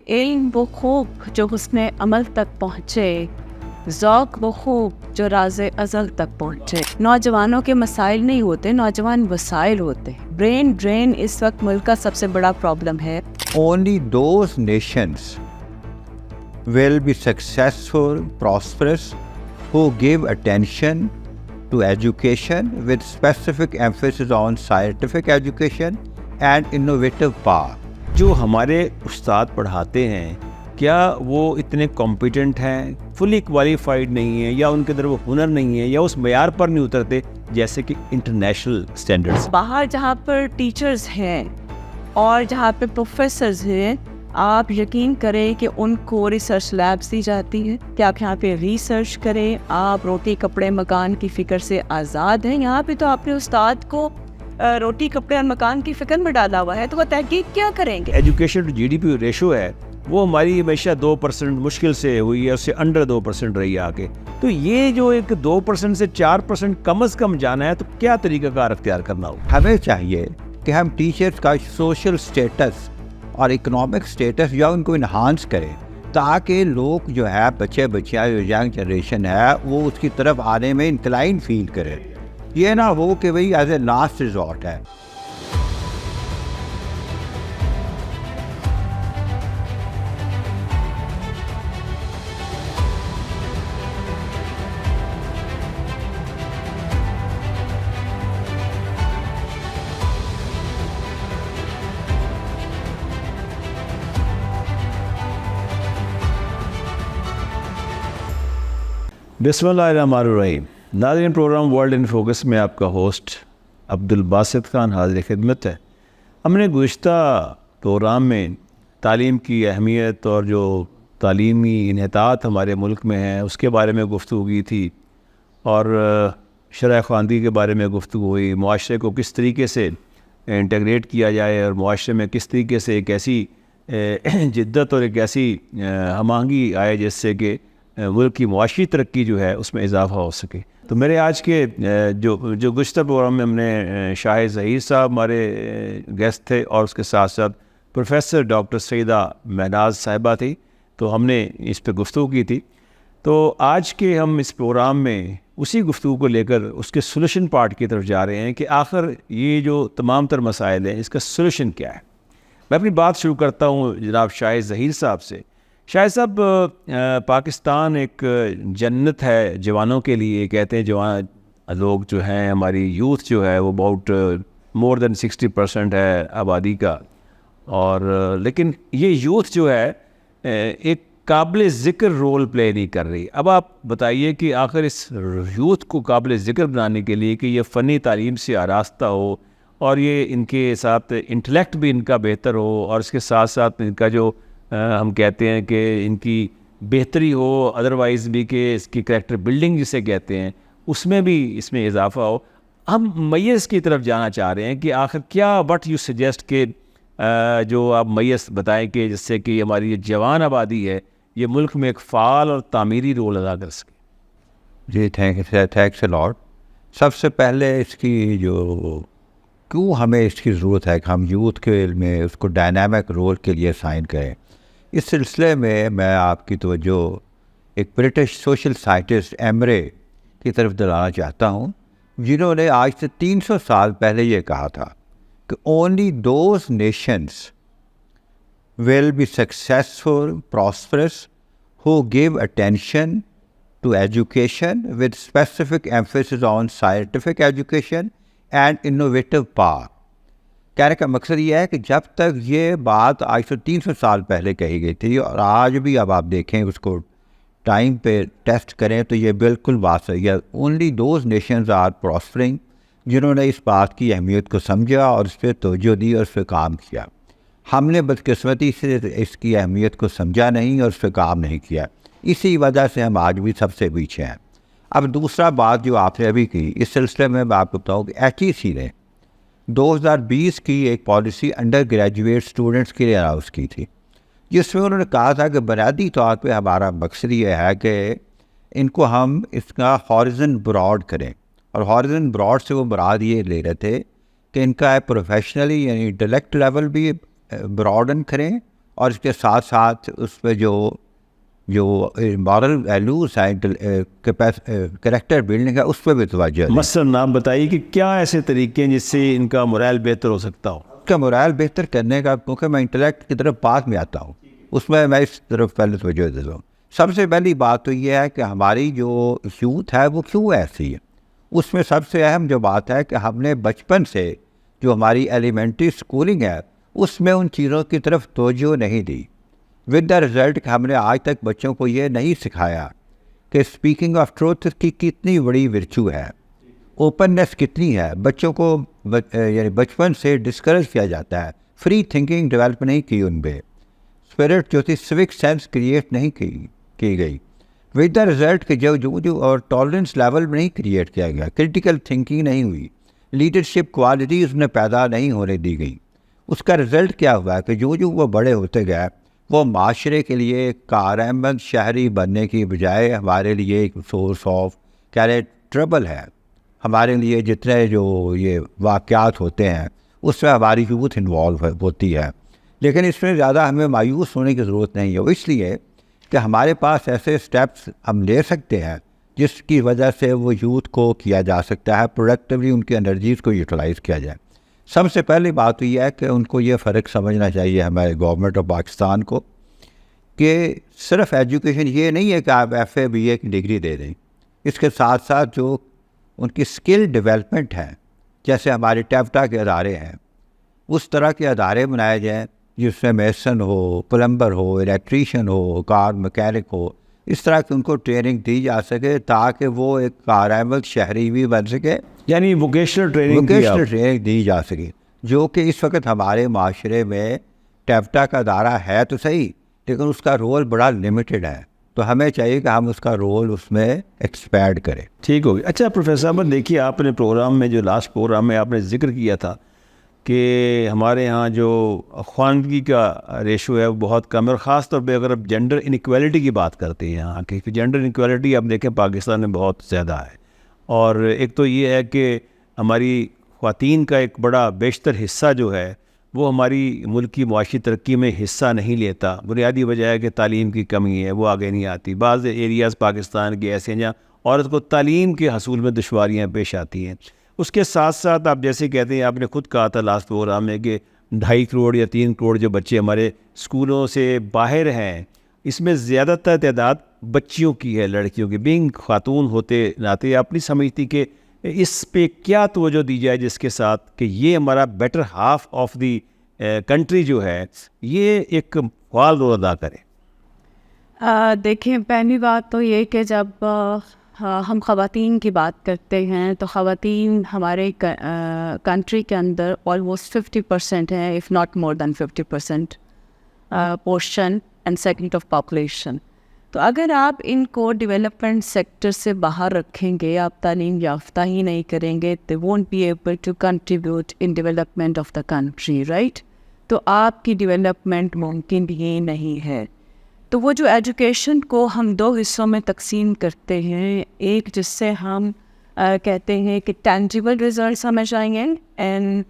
علم وہ خوب جو حسن عمل تک پہنچے، ذوق وہ خوب جو راز ازل تک پہنچے۔ نوجوانوں کے مسائل نہیں ہوتے، نوجوان وسائل ہوتے ہیں۔ برین ڈرین اس وقت ملک کا سب سے بڑا پرابلم ہے۔ Only those nations will be successful, prosperous, who give attention to education with specific emphasis on scientific education and innovative power. جو ہمارے استاد پڑھاتے ہیں کیا وہ اتنے کمپیٹنٹ ہیں، فلی کوالیفائڈ نہیں ہیں، یا ان کے اندر وہ ہنر نہیں ہے، یا اس معیار پر نہیں اترتے جیسے کہ انٹرنیشنل سٹینڈرڈز؟ باہر جہاں پر ٹیچرز ہیں اور جہاں پہ پروفیسرز ہیں، آپ یقین کریں کہ ان کو ریسرچ لیبس دی جاتی ہیں کہ آپ یہاں پہ ریسرچ کریں، آپ روٹی کپڑے مکان کی فکر سے آزاد ہیں۔ یہاں پہ تو آپ نے استاد کو روٹی کپڑے اور مکان کی فکر میں ڈالا ہوا ہے، تو وہ تحقیق کیا کریں گے؟ Education to G D P ratio ہے وہ ہماری ہمیشہ 2% مشکل سے ہوئی ہے، اس سے انڈر 2% رہی آگے۔ تو یہ جو ایک 2% سے 4% کم از کم جانا ہے، تو کیا طریقہ کار اختیار کرنا ہوگا؟ ہمیں چاہیے کہ ہم ٹیچرز کا سوشل سٹیٹس اور اکنامک سٹیٹس جو ان کو انہانس کریں، تاکہ لوگ جو ہے بچیاں جو ینگ جنریشن ہے وہ اس کی طرف آنے میں انکلائن فیل کرے۔ یہ نہ ہو کہ بھئی ایز اے لاسٹ ریزورٹ ہے۔ بسم اللہ الرحمن الرحیم۔ ناظرین، پروگرام ورلڈ ان فوکس میں آپ کا ہوسٹ عبدالباسط خان حاضر خدمت ہے۔ ہم نے گزشتہ پروگرام میں تعلیم کی اہمیت اور جو تعلیمی انحطاط ہمارے ملک میں ہیں اس کے بارے میں گفتگو کی تھی، اور شرح خواندگی کے بارے میں گفتگو ہوئی، معاشرے کو کس طریقے سے انٹیگریٹ کیا جائے اور معاشرے میں کس طریقے سے ایک ایسی جدت اور ایک ایسی ہم آہنگی آئے جس سے کہ ملک کی معاشی ترقی جو ہے اس میں اضافہ ہو سکے۔ تو میرے آج کے جو گزشتہ پروگرام میں ہم نے شاہ ظہیر صاحب ہمارے گیسٹ تھے، اور اس کے ساتھ ساتھ پروفیسر ڈاکٹر سیدہ مہناز صاحبہ تھی، تو ہم نے اس پہ گفتگو کی تھی۔ تو آج کے ہم اس پروگرام میں اسی گفتگو کو لے کر اس کے سولوشن پارٹ کی طرف جا رہے ہیں کہ آخر یہ جو تمام تر مسائل ہیں اس کا سولوشن کیا ہے۔ میں اپنی بات شروع کرتا ہوں جناب شاہ ظہیر صاحب سے۔ شاہ صاحب، پاکستان ایک جنت ہے جوانوں کے لیے، کہتے ہیں جوان لوگ جو ہیں، ہماری یوتھ جو ہے وہ اباؤٹ مور دین 60% ہے آبادی کا، اور لیکن یہ یوتھ جو ہے ایک قابل ذکر رول پلے نہیں کر رہی۔ اب آپ بتائیے کہ آخر اس یوتھ کو قابل ذکر بنانے کے لیے کہ یہ فنی تعلیم سے آراستہ ہو، اور یہ ان کے ساتھ انٹلیکٹ بھی ان کا بہتر ہو، اور اس کے ساتھ ساتھ ان کا جو ہم کہتے ہیں کہ ان کی بہتری ہو، ادروائز بھی کہ اس کی کریکٹر بلڈنگ جسے کہتے ہیں اس میں بھی اس میں اضافہ ہو۔ ہم میز کی طرف جانا چاہ رہے ہیں کہ آخر کیا وٹ یو سجیسٹ کہ جو آپ میز بتائیں کہ جس سے کہ ہماری یہ جوان آبادی ہے یہ ملک میں ایک فعال اور تعمیری رول ادا کر سکے۔ جی تھینکس اے لاٹ۔ سب سے پہلے اس کی جو کیوں ہمیں اس کی ضرورت ہے کہ ہم یوتھ کے میں اس کو ڈائنامک رول کے لیے سائن کریں، اس سلسلے میں آپ کی توجہ ایک برٹش سوشل سائنٹسٹ ایمرے کی طرف دلانا چاہتا ہوں، جنہوں نے آج سے 300 سال پہلے یہ کہا تھا کہ only those nations will be successful prosperous who gave attention to education with specific emphasis on scientific education and innovative power. کہنے کا مقصد یہ ہے کہ جب تک یہ بات آج سے 300 سال پہلے کہی گئی تھی، اور آج بھی اب آپ دیکھیں اس کو ٹائم پہ ٹیسٹ کریں تو یہ بالکل بات صحیح ہے۔ Only those nations are prospering, جنہوں نے اس بات کی اہمیت کو سمجھا اور اس پہ توجہ دی اور اس پہ کام کیا۔ ہم نے بدقسمتی سے اس کی اہمیت کو سمجھا نہیں اور اس پہ کام نہیں کیا، اسی وجہ سے ہم آج بھی سب سے پیچھے ہیں۔ اب دوسرا بات جو آپ نے ابھی کی، اس سلسلے میں آپ کو بتاؤں کہ HEC نے 2020 کی ایک پالیسی انڈر گریجویٹ اسٹوڈنٹس کے لیے اناؤنس کی تھی، جس میں انہوں نے کہا تھا کہ بنیادی طور پہ ہمارا مقصد یہ ہے کہ ان کو ہم اس کا ہاریزن براڈ کریں، اور ہاریزن براڈ سے وہ مراد یہ لے رہے تھے کہ ان کا پروفیشنلی یعنی انٹلیکٹ لیول بھی براڈن کریں اور اس کے ساتھ ساتھ اس میں جو مورل ویلیوز ہیں, کریکٹر بلڈنگ ہے, اس پہ بھی توجہ دیں. مثلاً آپ بتائیے کہ کیا ایسے طریقے ہیں جس سے ان کا morale بہتر ہو سکتا ہو؟ اس کا morale بہتر کرنے کا, کیونکہ میں انٹلیکٹ کی طرف بعد میں آتا ہوں, اس میں اس طرف پہلے توجہ دیتا ہوں. سب سے پہلی بات تو یہ ہے کہ ہماری جو یوتھ ہے وہ کیوں ایسی ہے. اس میں سب سے اہم جو بات ہے کہ ہم نے بچپن سے جو ہماری ایلیمنٹری اسکولنگ ہے اس میں ان چیزوں کی طرف توجہ نہیں دی, ود دا رزلٹ کہ ہم نے آج تک بچوں کو یہ نہیں سکھایا کہ اسپیکنگ آف ٹروتھ کی کتنی بڑی ورچو ہے, اوپننیس کتنی ہے. بچوں کو یعنی بچپن سے ڈسکریج کیا جاتا ہے, فری تھنکنگ ڈیولپ نہیں کی ان پہ, اسپرٹ جو تھی سوک سینس کریٹ نہیں کی گئی, ود دا رزلٹ کہ جو اور ٹالرنس لیول میں نہیں کریٹ کیا گیا, کرٹیکل تھنکنگ نہیں ہوئی, لیڈرشپ کوالٹیز میں پیدا نہیں ہونے دی گئی. اس کا رزلٹ کیا ہوا کہ جو وہ بڑے ہوتے گئے وہ معاشرے کے لیے کارآمد شہری بننے کی بجائے ہمارے لیے ایک سورس آف ٹربل ہے. ہمارے لیے جتنے جو یہ واقعات ہوتے ہیں اس میں ہماری یوتھ انوالو ہوتی ہے, لیکن اس میں زیادہ ہمیں مایوس ہونے کی ضرورت نہیں ہے. اس لیے کہ ہمارے پاس ایسے اسٹیپس ہم لے سکتے ہیں جس کی وجہ سے وہ یوتھ کو کیا جا سکتا ہے, پروڈکٹیولی ان کی انرجیز کو یوٹیلائز کیا جائے. سب سے پہلی بات تو یہ ہے کہ ان کو یہ فرق سمجھنا چاہیے ہمارے گورنمنٹ آف پاکستان کو کہ صرف ایجوکیشن یہ نہیں ہے کہ آپ FA BA کی ڈگری دے دیں, اس کے ساتھ ساتھ جو ان کی اسکل ڈیولپمنٹ ہے, جیسے ہمارے ٹیفٹا کے ادارے ہیں, اس طرح کے ادارے بنائے جائیں جس میں میسن ہو, پلمبر ہو, الیکٹریشین ہو, کار مکینک ہو, اس طرح کی ان کو ٹریننگ دی جا سکے تاکہ وہ ایک کارآمد شہری بھی بن سکے. یعنی ووکیشنل ٹریننگ دی جا سکے, جو کہ اس وقت ہمارے معاشرے میں ٹیفٹا کا ادارہ ہے تو صحیح, لیکن اس کا رول بڑا لمیٹڈ ہے. تو ہمیں چاہیے کہ ہم اس کا رول اس میں ایکسپینڈ کریں. ٹھیک ہوگی. اچھا پروفیسر احمد, دیکھیے آپ نے پروگرام میں جو لاسٹ پروگرام میں آپ نے ذکر کیا تھا کہ ہمارے ہاں جو خواندگی کا ریشو ہے وہ بہت کم ہے, اور خاص طور پہ اگر آپ جینڈر انیکویلٹی کی بات کرتے ہیں یہاں کی, جینڈر انیکویلٹی آپ دیکھیں پاکستان میں بہت زیادہ ہے. اور ایک تو یہ ہے کہ ہماری خواتین کا ایک بڑا بیشتر حصہ جو ہے وہ ہماری ملک کی معاشی ترقی میں حصہ نہیں لیتا. بنیادی وجہ ہے کہ تعلیم کی کمی ہے, وہ آگے نہیں آتی. بعض ایریاز پاکستان کے ایسے ہیں جہاں عورت کو تعلیم کے حصول میں دشواریاں پیش آتی ہیں. اس کے ساتھ ساتھ آپ جیسے کہتے ہیں, آپ نے خود کہا تھا لاسٹ پروگرام میں کہ 2.5 کروڑ یا 3 کروڑ جو بچے ہمارے اسکولوں سے باہر ہیں, اس میں زیادہ تر تعداد بچیوں کی ہے, لڑکیوں کی. بینگ خاتون ہوتے ناطے آپ نہیں سمجھتی کہ اس پہ کیا توجہ دی جائے جس کے ساتھ کہ یہ ہمارا better half of the country جو ہے یہ ایک فعال رول ادا کرے؟ دیکھیں, پہلی بات تو یہ کہ جب ہم خواتین کی بات کرتے ہیں تو خواتین ہمارے کنٹری کے اندر آلموسٹ 50% ہیں, if not more than 50% portion and segment of population. تو اگر آپ ان کو ڈیولپمنٹ سیکٹر سے باہر رکھیں گے, آپ تعلیم یافتہ ہی نہیں کریں گے, they won't be able to contribute in development of the country, right? تو آپ کی ڈیولپمنٹ ممکن ہی نہیں ہے. تو وہ جو ایجوکیشن کو ہم 2 حصوں میں تقسیم کرتے ہیں, ایک جس سے ہم کہتے ہیں کہ ٹینجیبل ریزلٹس ہمیں چاہیے and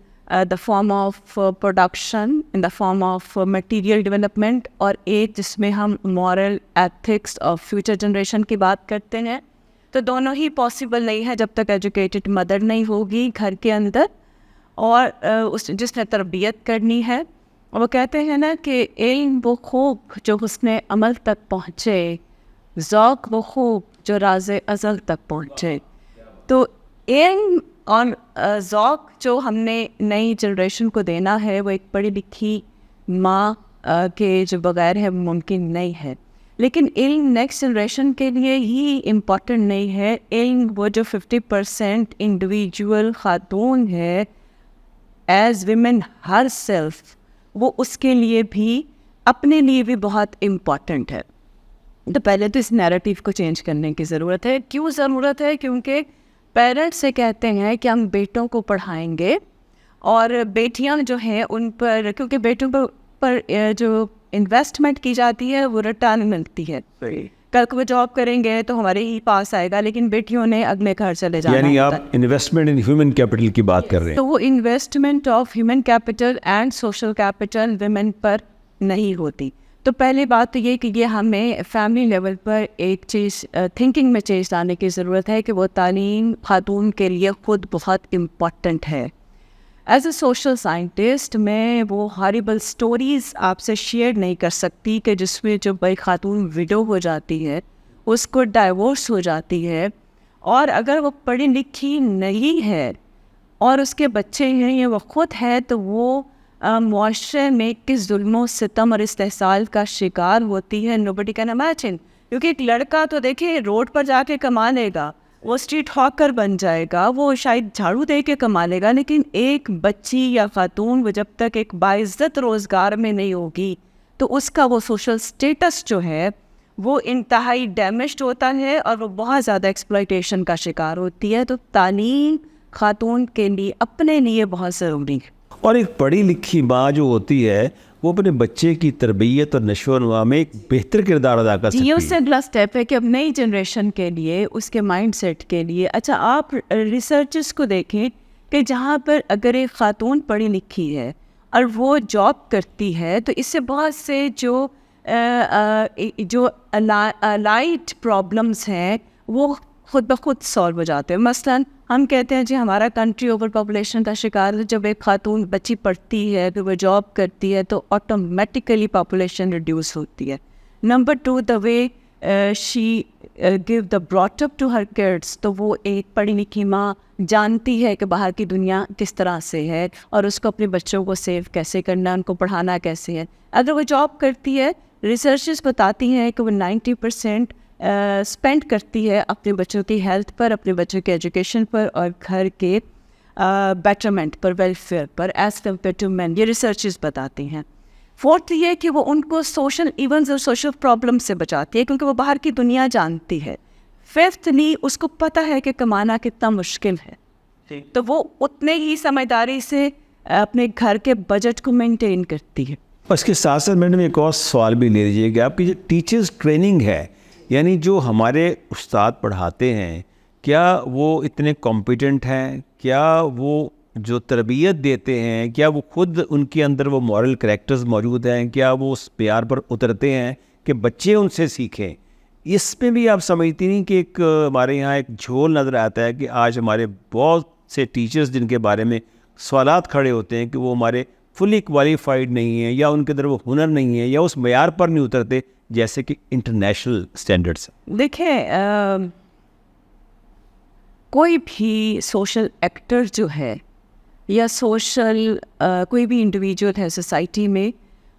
the form of production in the form of material development, اور ایک جس میں ہم moral ethics اور future generation کی بات کرتے ہیں. تو دونوں ہی پاسبل نہیں ہے جب تک ایجوکیٹڈ مدر نہیں ہوگی گھر کے اندر, اور جس نے تربیت کرنی ہے. وہ کہتے ہیں نا کہ علم وہ خوب جو حسن عمل تک پہنچے, ذوق وہ خوب جو راز ازل تک پہنچے. تو علم اور ذوق جو ہم نے نئی جنریشن کو دینا ہے وہ ایک پڑھی لکھی ماں کے جو بغیر ہے ممکن نہیں ہے. لیکن علم نیکسٹ جنریشن کے لیے ہی امپورٹنٹ نہیں ہے. علم وہ جو 50% انڈیویجول خاتون ہے ایز ویمن ہر سیلف, وہ اس کے لیے بھی اپنے لیے بھی بہت امپورٹنٹ ہے. تو پہلے تو اس نیریٹیو کو چینج کرنے کی ضرورت ہے. کیوں ضرورت ہے؟ کیونکہ پیرنٹس سے کہتے ہیں کہ ہم بیٹوں کو پڑھائیں گے, اور بیٹیاں جو ہیں ان پر, کیونکہ بیٹوں پر جو انویسٹمنٹ کی جاتی ہے وہ ریٹرن ملتی ہے. کل کو وہ جاب کریں گے تو ہمارے ہی پاس آئے گا, لیکن بیٹیوں نے اگلے گھر چلے جانا. یعنی آپ انویسٹمنٹ ان ہیومن کیپٹل کی بات کر رہے ہیں. تو وہ investment of human capital and social capital women پر نہیں ہوتی. تو پہلی بات تو یہ کہ یہ ہمیں فیملی لیول پر ایک چیز تھنکنگ میں چینج لانے کی ضرورت ہے کہ وہ تعلیم خاتون کے لیے خود بہت امپورٹنٹ ہے. ایز اے سوشل سائنٹسٹ میں وہ ہارریبل سٹوریز آپ سے شیئر نہیں کر سکتی کہ جس میں جو بھائی خاتون وڈو ہو جاتی ہے, اس کو ڈائیورس ہو جاتی ہے, اور اگر وہ پڑھی لکھی نہیں ہے اور اس کے بچے ہیں یا وہ خود ہے تو وہ معاشرے میں کس ظلم و ستم اور استحصال کا شکار ہوتی ہے. nobody can imagine. کیونکہ ایک لڑکا تو دیکھیں روڈ پر جا کے کما لے گا, وہ اسٹریٹ ہاکر بن جائے گا, وہ شاید جھاڑو دے کے کما لے گا, لیکن ایک بچی یا خاتون وہ جب تک ایک باعزت روزگار میں نہیں ہوگی تو اس کا وہ سوشل سٹیٹس جو ہے وہ انتہائی ڈیمیجڈ ہوتا ہے اور وہ بہت زیادہ ایکسپلائٹیشن کا شکار ہوتی ہے. تو تعلیم خاتون کے لیے اپنے لیے بہت ضروری ہے. اور ایک پڑھی لکھی ماں جو ہوتی ہے وہ اپنے بچے کی تربیت اور نشو و نما میں ایک بہتر کردار ادا کر سکتی ہے. یہ اس سے اگلا اسٹیپ ہے کہ اب نئی جنریشن کے لیے, اس کے مائنڈ سیٹ کے لیے. اچھا, آپ ریسرچز کو دیکھیں کہ جہاں پر اگر ایک خاتون پڑھی لکھی ہے اور وہ جاب کرتی ہے تو اس سے بہت سے جو لائٹ پرابلمس ہیں وہ خود بخود سالو ہو جاتے ہیں. مثلاً ہم کہتے ہیں جی ہمارا کنٹری اوور پاپولیشن کا شکار ہے. جب ایک خاتون بچی پڑھتی ہے پھر وہ جاب کرتی ہے تو آٹومیٹیکلی پاپولیشن ریڈیوس ہوتی ہے. Number 2, the way she gave the brought up to her kids, تو وہ ایک پڑھی لکھی ماں جانتی ہے کہ باہر کی دنیا کس طرح سے ہے اور اس کو اپنے بچوں کو سیو کیسے کرنا ہے, ان کو پڑھانا کیسے ہے. اگر وہ جاب کرتی ہے, ریسرچز بتاتی ہیں کہ وہ 90% اسپینڈ کرتی ہے اپنے بچوں کی ہیلتھ پر, اپنے بچوں کے ایجوکیشن پر اور گھر کے بیٹرمنٹ پر, ویلفیئر پر, ایز کمپیئر ٹو مین. یہ ریسرچز بتاتی ہیں. فورتھ یہ کہ وہ ان کو سوشل ایونٹس اور سوشل پرابلم سے بچاتی ہے کیونکہ وہ باہر کی دنیا جانتی ہے. ففتھلی اس کو پتہ ہے کہ کمانا کتنا مشکل ہے, تو وہ اتنے ہی سمجھداری سے اپنے گھر کے بجٹ کو مینٹین کرتی ہے. اس کے ساتھ ساتھ میڈم ایک اور سوال بھی لے لیجیے کہ آپ کی جو ٹیچرز ٹریننگ ہے, یعنی جو ہمارے استاد پڑھاتے ہیں, کیا وہ اتنے کمپیٹنٹ ہیں؟ کیا وہ جو تربیت دیتے ہیں کیا وہ خود ان کے اندر وہ مورل کریکٹرز موجود ہیں؟ کیا وہ اس پیار پر اترتے ہیں کہ بچے ان سے سیکھیں؟ اس میں بھی آپ سمجھتی نہیں کہ ایک ہمارے یہاں ایک جھول نظر آتا ہے کہ آج ہمارے بہت سے ٹیچرز جن کے بارے میں سوالات کھڑے ہوتے ہیں کہ وہ ہمارے فلی کوالیفائڈ نہیں ہیں, یا ان کے اندر وہ ہنر نہیں ہے, یا اس معیار پر نہیں اترتے جیسے کہ انٹرنیشنل اسٹینڈرڈس. دیکھیں, کوئی بھی سوشل ایکٹر جو ہے یا سوشل کوئی بھی انڈیویجول ہے سوسائٹی میں,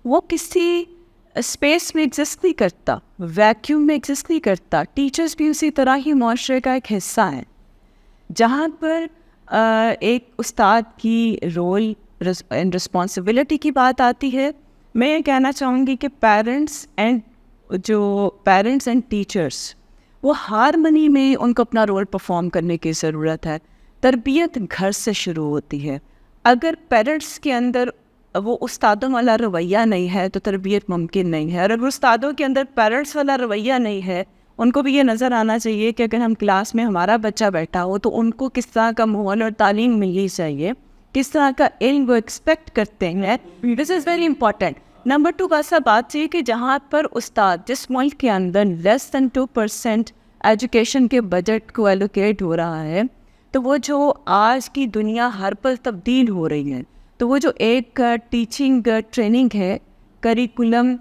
وہ کسی اسپیس میں ایگزسٹ نہیں کرتا, ویکیوم میں ایگزسٹ نہیں کرتا. ٹیچرز بھی اسی طرح ہی معاشرے کا ایک حصہ ہیں. جہاں پر ایک استاد کی رول اینڈ رسپانسبلٹی کی بات آتی ہے, میں یہ کہنا چاہوں گی کہ پیرنٹس اینڈ ٹیچرس وہ ہارمنی میں ان کو اپنا رول پرفارم کرنے کی ضرورت ہے. تربیت گھر سے شروع ہوتی ہے. اگر پیرنٹس کے اندر وہ استادوں والا رویہ نہیں ہے تو تربیت ممکن نہیں ہے, اور اگر استادوں کے اندر پیرنٹس والا رویہ نہیں ہے, ان کو بھی یہ نظر آنا چاہیے کہ اگر ہم کلاس میں ہمارا بچہ بیٹھا ہو تو ان کو کس طرح کا ماحول اور تعلیم ملنی چاہیے, کس طرح کا علم وہ ایکسپیکٹ کرتے ہیں. This is very important. Number 2 کا بات یہ کہ جہاں پر استاد جس ملک کے اندر لیس دین 2% ایجوکیشن کے بجٹ کو ایلوکیٹ ہو رہا ہے, تو وہ جو آج کی دنیا ہر پل تبدیل ہو رہی ہے, تو وہ جو ایک ٹیچنگ ٹریننگ ہے, کریکولم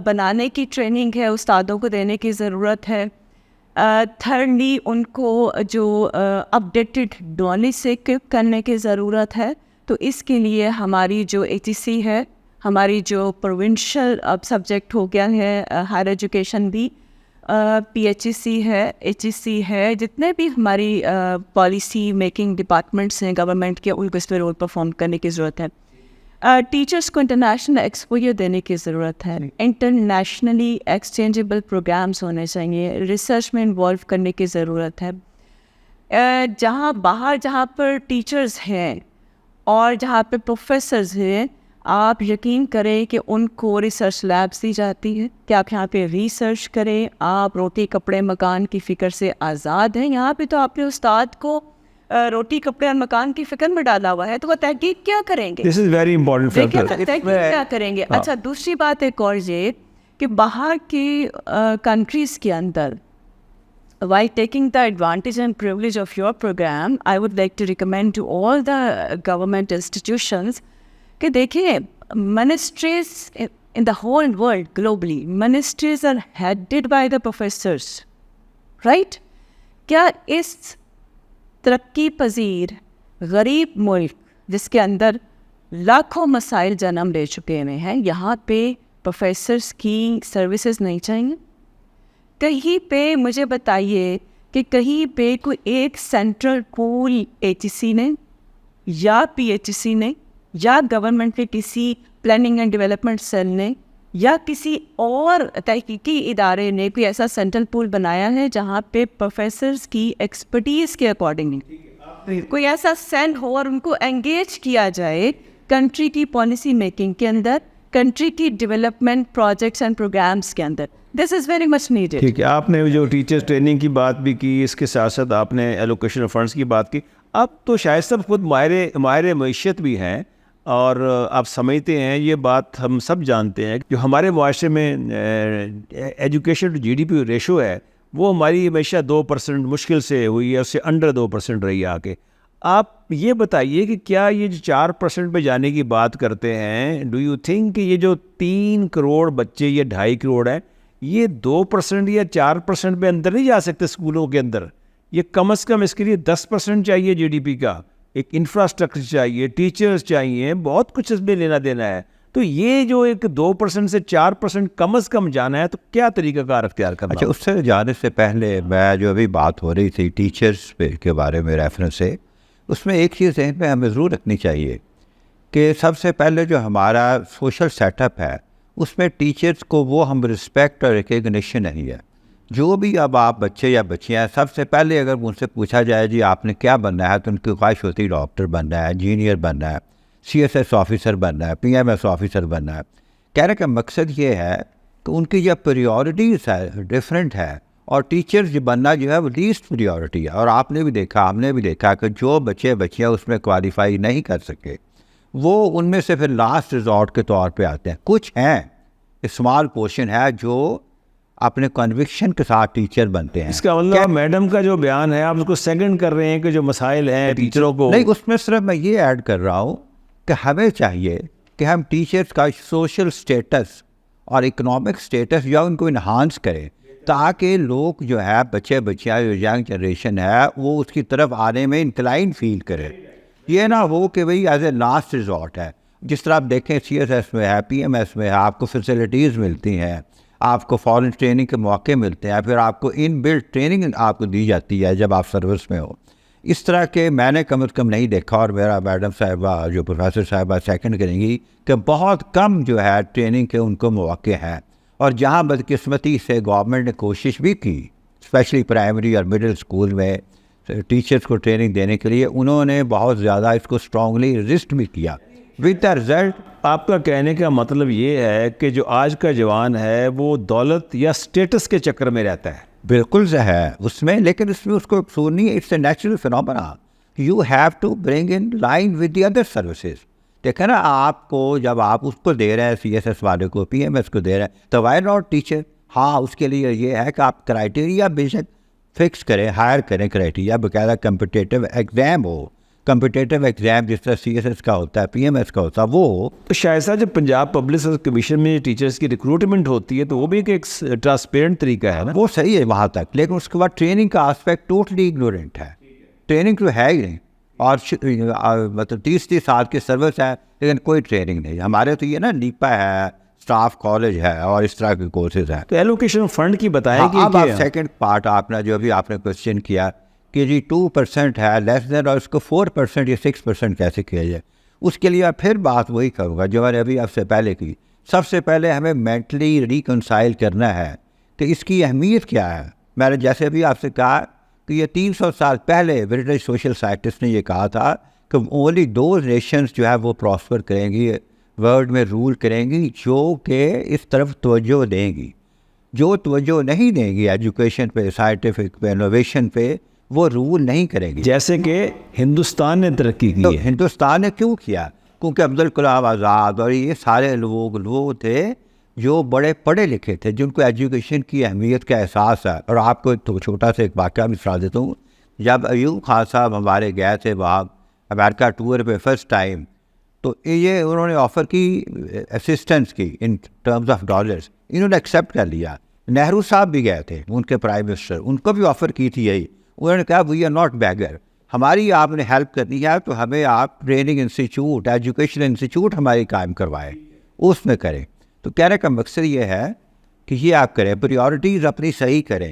بنانے کی ٹریننگ ہے, استادوں کو دینے کی ضرورت ہے. تھرڈلی ان کو جو اپڈیٹڈ نالج سے اکوپ کرنے کی ضرورت ہے. تو اس کے لیے ہماری جو ATC ہے, ہماری جو پروونشل اب سبجیکٹ ہو گیا ہے ہائر ایجوکیشن بھی, PHEC ہے, HEC ہے, جتنے بھی ہماری پالیسی میکنگ ڈپارٹمنٹس ہیں گورنمنٹ کے, ان کو اس پہ رول پرفارم کرنے کی ضرورت ہے. ٹیچرس کو انٹرنیشنل ایکسپوجر دینے کی ضرورت ہے. انٹرنیشنلی ایکسچینجیبل پروگرامس ہونے چاہیے. ریسرچ میں انوالو کرنے کی ضرورت ہے. جہاں پر ٹیچرز ہیں اور جہاں پہ پروفیسرز ہیں, آپ یقین کریں کہ ان کو ریسرچ لیبس دی جاتی ہے کہ آپ یہاں پہ ریسرچ کریں. آپ روٹی کپڑے مکان کی فکر سے آزاد ہیں. یہاں پہ تو آپ نے استاد کو روٹی کپڑے اور مکان کی فکر میں ڈالا ہوا ہے تو وہ تحقیق کیا کریں گے؟ دس از ویری امپورٹنٹ فیکٹر. تحقیق کیا کریں گے؟ اچھا دوسری بات ایک اور یہ کہ باہر کی کنٹریز کے اندر while taking the advantage and privilege of your program, I would like to recommend to all the government institutions کہ دیکھیں ministries in the whole world globally, ministries are headed by the professors, right? کیا اس ترقی پذیر غریب ملک جس کے اندر لاکھوں مسائل جنم لے چکے ہوئے ہیں یہاں پہ پروفیسرس کی سروسز نہیں چاہیے؟ کہیں پہ مجھے بتائیے کہ کہیں پہ کوئی ایک سینٹرل پول ایچ سی نے یا پی ایچ سی نے یا گورنمنٹ کے کسی پلاننگ اینڈ ڈیولپمنٹ سیل نے یا کسی اور تحقیقی ادارے نے کوئی ایسا سینٹرل پول بنایا ہے جہاں پہ پروفیسرز کی ایکسپرٹیز کے اکارڈنگلی کوئی ایسا سیل ہو اور ان کو انگیج کیا جائے کنٹری کی پالیسی میکنگ کے اندر، کنٹری کی ڈیولپمنٹ پروجیکٹس اینڈ پروگرامس کے اندر. دس از ویری مچ نیڈیڈ. ٹھیک ہے، آپ نے جو ٹیچرس ٹریننگ کی بات بھی کی، اس کے ساتھ ساتھ آپ نے ایلوکیشن آف فنڈس کی بات کی. آپ تو شاید سب خود ماہر معیشت بھی ہیں اور آپ سمجھتے ہیں یہ بات، ہم سب جانتے ہیں جو ہمارے معاشرے میں education to G D P ratio ہے وہ ہماری ہمیشہ 2% مشکل سے ہوئی ہے، اس سے انڈر 2% رہی ہے آگے. آپ یہ بتائیے کہ کیا یہ جو 4% پہ جانے کی بات کرتے ہیں، ڈو یو تھنک کہ یہ جو 3 کروڑ بچے، یہ 2.5 کروڑ ہے، یہ 2% یا 4% پہ اندر نہیں جا سکتے اسکولوں کے اندر؟ یہ کم از کم اس کے لیے 10% چاہیے جی ڈی پی کا، ایک انفراسٹرکچر چاہیے، ٹیچرز چاہیے، بہت کچھ اس میں لینا دینا ہے. تو یہ جو ایک 2% سے 4% کم از کم جانا ہے تو کیا طریقہ کار اختیار کرنا؟ اچھا، اس سے جانے سے پہلے میں جو ابھی بات ہو رہی تھی ٹیچرز کے بارے میں ریفرنس سے، اس میں ایک چیز ذہن میں ہمیں ضرور رکھنی چاہیے کہ سب سے پہلے جو ہمارا سوشل سیٹ اپ ہے اس میں ٹیچرز کو وہ ہم رسپیکٹ اور ریکگنیشن نہیں ہے. جو بھی اب آپ بچے یا بچیاں، سب سے پہلے اگر ان سے پوچھا جائے جی آپ نے کیا بننا ہے تو ان کی خواہش ہوتی ہے ڈاکٹر بننا ہے، انجینئر بننا ہے، CSS آفیسر بننا ہے، PMS آفیسر بننا ہے. کہنے کا مقصد یہ ہے کہ ان کی جو پریورٹیز ہے ڈفرینٹ ہے اور ٹیچرز جو بننا جو ہے وہ لیسٹ پریورٹی ہے. اور آپ نے بھی دیکھا، ہم نے بھی دیکھا کہ جو بچے بچیاں اس میں کوالیفائی نہیں کر سکے وہ ان میں سے پھر لاسٹ ریزورٹ کے طور پہ آتے ہیں. کچھ ہیں، اسمال پورشن ہے جو اپنے کنوکشن کے ساتھ ٹیچر بنتے ہیں. اس کا مطلب میڈم کا جو بیان ہے آپ اس کو سیکنڈ کر رہے ہیں کہ جو مسائل ہیں ٹیچروں کو؟ نہیں، اس میں صرف میں یہ ایڈ کر رہا ہوں کہ ہمیں چاہیے کہ ہم ٹیچرز کا سوشل سٹیٹس اور اکنامک سٹیٹس جو ان کو انہانس کریں تاکہ لوگ جو ہے بچے بچیاں جو ینگ جنریشن ہے وہ اس کی طرف آنے میں انکلائن فیل کرے. یہ نہ ہو کہ بھئی ایز اے لاسٹ ریزورٹ ہے. جس طرح آپ دیکھیں CSS میں ہے، PMS میں ہے، آپ کو فیسلٹیز ملتی ہیں، آپ کو فارن ٹریننگ کے موقع ملتے ہیں، پھر آپ کو ان بلڈ ٹریننگ آپ کو دی جاتی ہے جب آپ سروس میں ہو. اس طرح کے میں نے کم از کم نہیں دیکھا، اور میرا میڈم صاحبہ جو پروفیسر صاحبہ سیکنڈ کریں گی کہ بہت کم جو ہے ٹریننگ کے ان کو مواقع ہیں. اور جہاں بدقسمتی سے گورنمنٹ نے کوشش بھی کی اسپیشلی پرائمری اور مڈل اسکول میں ٹیچرز کو ٹریننگ دینے کے لیے، انہوں نے بہت زیادہ اس کو اسٹرانگلی ریزسٹ بھی کیا ود دا رزلٹ. آپ کا کہنے کا مطلب یہ ہے کہ جو آج کا جوان ہے وہ دولت یا سٹیٹس کے چکر میں رہتا ہے؟ بالکل ہے اس میں، لیکن اس میں اس کو قصور نہیں ہے. It's a natural phenomena. You have to bring in line with the other services. دیکھیں نا، آپ کو جب آپ اس کو دے رہے ہیں CSS والے کو، PMS کو دے رہے ہیں تو وائی ناٹ ٹیچر؟ ہاں، اس کے لیے یہ ہے کہ آپ کرائٹیریا بے شک فکس کریں، ہائر کریں کرائٹیریا، باقاعدہ کمپٹیٹیو ایگزام ہو. کمپٹیٹیو ایگزام جس طرح CSS کا ہوتا ہے، PMS کا ہوتا ہے وہ ہو. تو شاید صاحب جب پنجاب پبلک سروس کمیشن میں ٹیچرز کی ریکروٹمنٹ ہوتی ہے تو وہ بھی ایک ٹرانسپیرنٹ طریقہ ہے نا؟ وہ صحیح ہے وہاں تک، لیکن اس کے بعد ٹریننگ کا آسپیکٹ ٹوٹلی اگنورینٹ ہے. ٹریننگ تو ہے ہی نہیں. اور مطلب 30 سال کی سروس ہے لیکن کوئی ٹریننگ نہیں. ہمارے تو یہ نا نیپا ہے، اسٹاف کالج ہے اور اس طرح کے کورسز ہیں. تو ایلوکیشن فنڈ کی بتائیں کہ اب آپ سیکنڈ پارٹ آپ نے جو بھی آپ نے کوشچن کیا کہ جی 2% ہے لیس دین، اور اس کو 4% یا 6% کیسے کیا جائے، اس کے لیے پھر بات وہی کروں گا جو میں نے ابھی آپ سے پہلے کی. سب سے پہلے ہمیں مینٹلی ریکنسائل کرنا ہے کہ اس کی اہمیت کیا ہے. میں نے جیسے ابھی آپ سے کہا کہ یہ 300 سال پہلے برٹش سوشل سائنٹسٹ نے یہ کہا تھا کہ اونلی دوز نیشنز جو ہے وہ پراسپر کریں گی، ورلڈ میں رول کریں گی جو کہ اس طرف توجہ دیں گی. جو توجہ نہیں دیں گی ایجوکیشن پہ، سائنٹیفک پہ، انوویشن پہ، وہ رول نہیں کریں گی. جیسے کہ ہندوستان نے ترقی کی تو ہے. ہندوستان نے کیوں کیا؟ کیونکہ عبدالکلام آزاد اور یہ سارے لوگ تھے جو بڑے پڑھے لکھے تھے، جن کو ایجوکیشن کی اہمیت کا احساس ہے. اور آپ کو ایک چھوٹا سا ایک واقعہ بھی سنا دیتا ہوں. جب ایوب خان صاحب ہمارے گئے تھے وہاں امریکہ ٹور پہ فرسٹ ٹائم، تو یہ انہوں نے آفر کی اسسٹنس کی ان ٹرمز آف ڈالرز، انہوں نے ایکسیپٹ کر لیا. نہرو صاحب بھی گئے تھے، ان کے پرائم منسٹر، ان کو بھی آفر کی تھی یہی. انہوں نے کہا وی آر ناٹ بیگر، ہماری آپ نے ہیلپ کرنی ہے تو ہمیں آپ ٹریننگ انسٹیٹیوٹ، ایجوکیشن انسٹیٹیوٹ ہماری قائم کروائیں، اس میں کریں. تو کہنے کا مقصد یہ ہے کہ یہ آپ کریں، پریورٹیز اپنی صحیح کریں.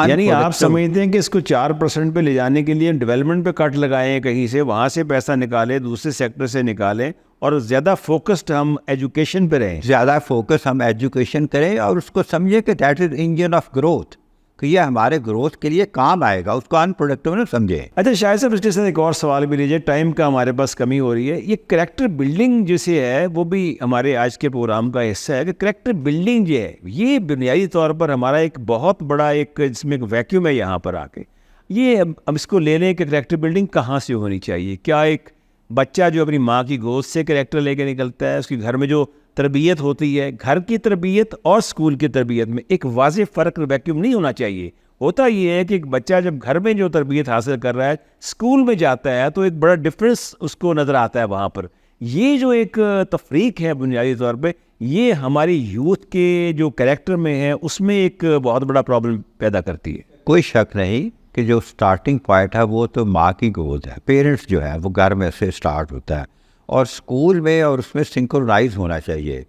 یعنی آپ سمجھتے ہیں کہ اس کو 4% پہ لے جانے کے لیے ڈیولپمنٹ پہ کٹ لگائیں، کہیں سے وہاں سے پیسہ نکالیں، دوسرے سیکٹر سے نکالیں، اور زیادہ فوکسڈ ہم ایجوکیشن پہ رہیں. زیادہ فوکس ہم ایجوکیشن کریں اور اس کو سمجھیں کہ that is engine of growth, کہ یہ ہمارے گروتھ کے لیے کام آئے گا، اس کو انپروڈکٹیو نہ سمجھیں. اچھا شاہد صاحب، اس کے ساتھ ایک اور سوال بھی لیجیے، ٹائم کا ہمارے پاس کمی ہو رہی ہے. یہ کریکٹر بلڈنگ جسے ہے وہ بھی ہمارے آج کے پروگرام کا حصہ ہے کہ کریکٹر بلڈنگ جو ہے یہ بنیادی طور پر ہمارا ایک بہت بڑا ایک اس میں ایک ویکیوم ہے یہاں پر آ کے. یہ ہم اس کو لے لیں کہ کریکٹر بلڈنگ کہاں سے ہونی چاہیے. کیا ایک بچہ جو اپنی ماں کی گود سے کریکٹر لے کے نکلتا ہے، اس کے گھر میں جو تربیت ہوتی ہے، گھر کی تربیت اور اسکول کی تربیت میں ایک واضح فرق ویکیوم نہیں ہونا چاہیے. ہوتا یہ ہے کہ ایک بچہ جب گھر میں جو تربیت حاصل کر رہا ہے، اسکول میں جاتا ہے تو ایک بڑا ڈفرینس اس کو نظر آتا ہے وہاں پر. یہ جو ایک تفریق ہے بنیادی طور پہ، یہ ہماری یوتھ کے جو کریکٹر میں ہے اس میں ایک بہت بڑا پرابلم پیدا کرتی ہے. کوئی شک نہیں کہ جو سٹارٹنگ پوائنٹ ہے وہ تو ماں کی گود ہے. پیرنٹس جو ہے وہ گھر میں سے سٹارٹ ہوتا ہے، اور اسکول میں اور اس میں سنکرونائز ہونا چاہیے.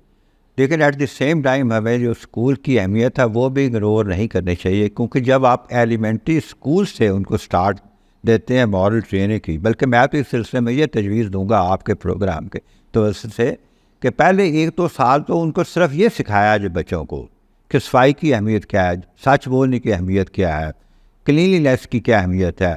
لیکن ایٹ دی سیم ٹائم ہمیں جو اسکول کی اہمیت ہے وہ بھی اگنور نہیں کرنی چاہیے، کیونکہ جب آپ ایلیمنٹری اسکول سے ان کو سٹارٹ دیتے ہیں مورل ٹریننگ کی، بلکہ میں تو اس سلسلے میں یہ تجویز دوں گا آپ کے پروگرام کے توسط سے کہ پہلے 1-2 سال تو ان کو صرف یہ سکھایا جو بچوں کو کہ صفائی کی اہمیت کیا ہے، سچ بولنے کی اہمیت کیا ہے، کلینلیس کی کیا اہمیت ہے،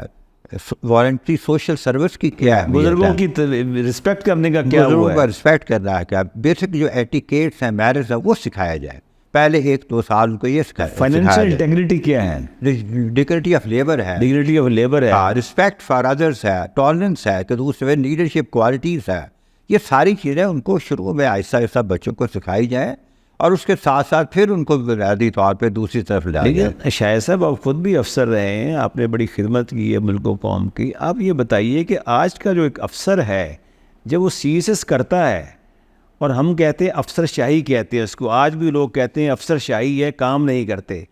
والنٹری سوشل سروس کی کیا اہمیت ہے، بزرگوں کی رسپیکٹ کرنے کا کیا بزرگوں ہوا ہے. کا رسپیکٹ کرنا ہے، کیا بیسک جو ایٹیکیٹس ہیں، مینرز ہیں، وہ سکھایا جائے. پہلے 1-2 سال ان کو یہ فائنینشیل انٹیگریٹی کیا ہے، ڈگنیٹی آف لیبر ہے، ڈگنیٹی آف لیبر ہے، رسپیکٹ فار ادرس ہے، ٹالرنس ہے کہ دوسرے لیڈرشپ کوالٹیز ہے. یہ ساری چیزیں ان کو شروع میں آہستہ آہستہ بچوں کو سکھائی جائیں، اور اس کے ساتھ ساتھ پھر ان کو بنیادی طور پہ دوسری طرف لایا جائے. لیکن شاہد صاحب آپ خود بھی افسر رہے ہیں، آپ نے بڑی خدمت کی ہے ملک و قوم کی. آپ یہ بتائیے کہ آج کا جو ایک افسر ہے جب وہ CSS کرتا ہے، اور ہم کہتے ہیں افسر شاہی کہتے ہیں اس کو، آج بھی لوگ کہتے ہیں افسر شاہی ہے، کام نہیں کرتے.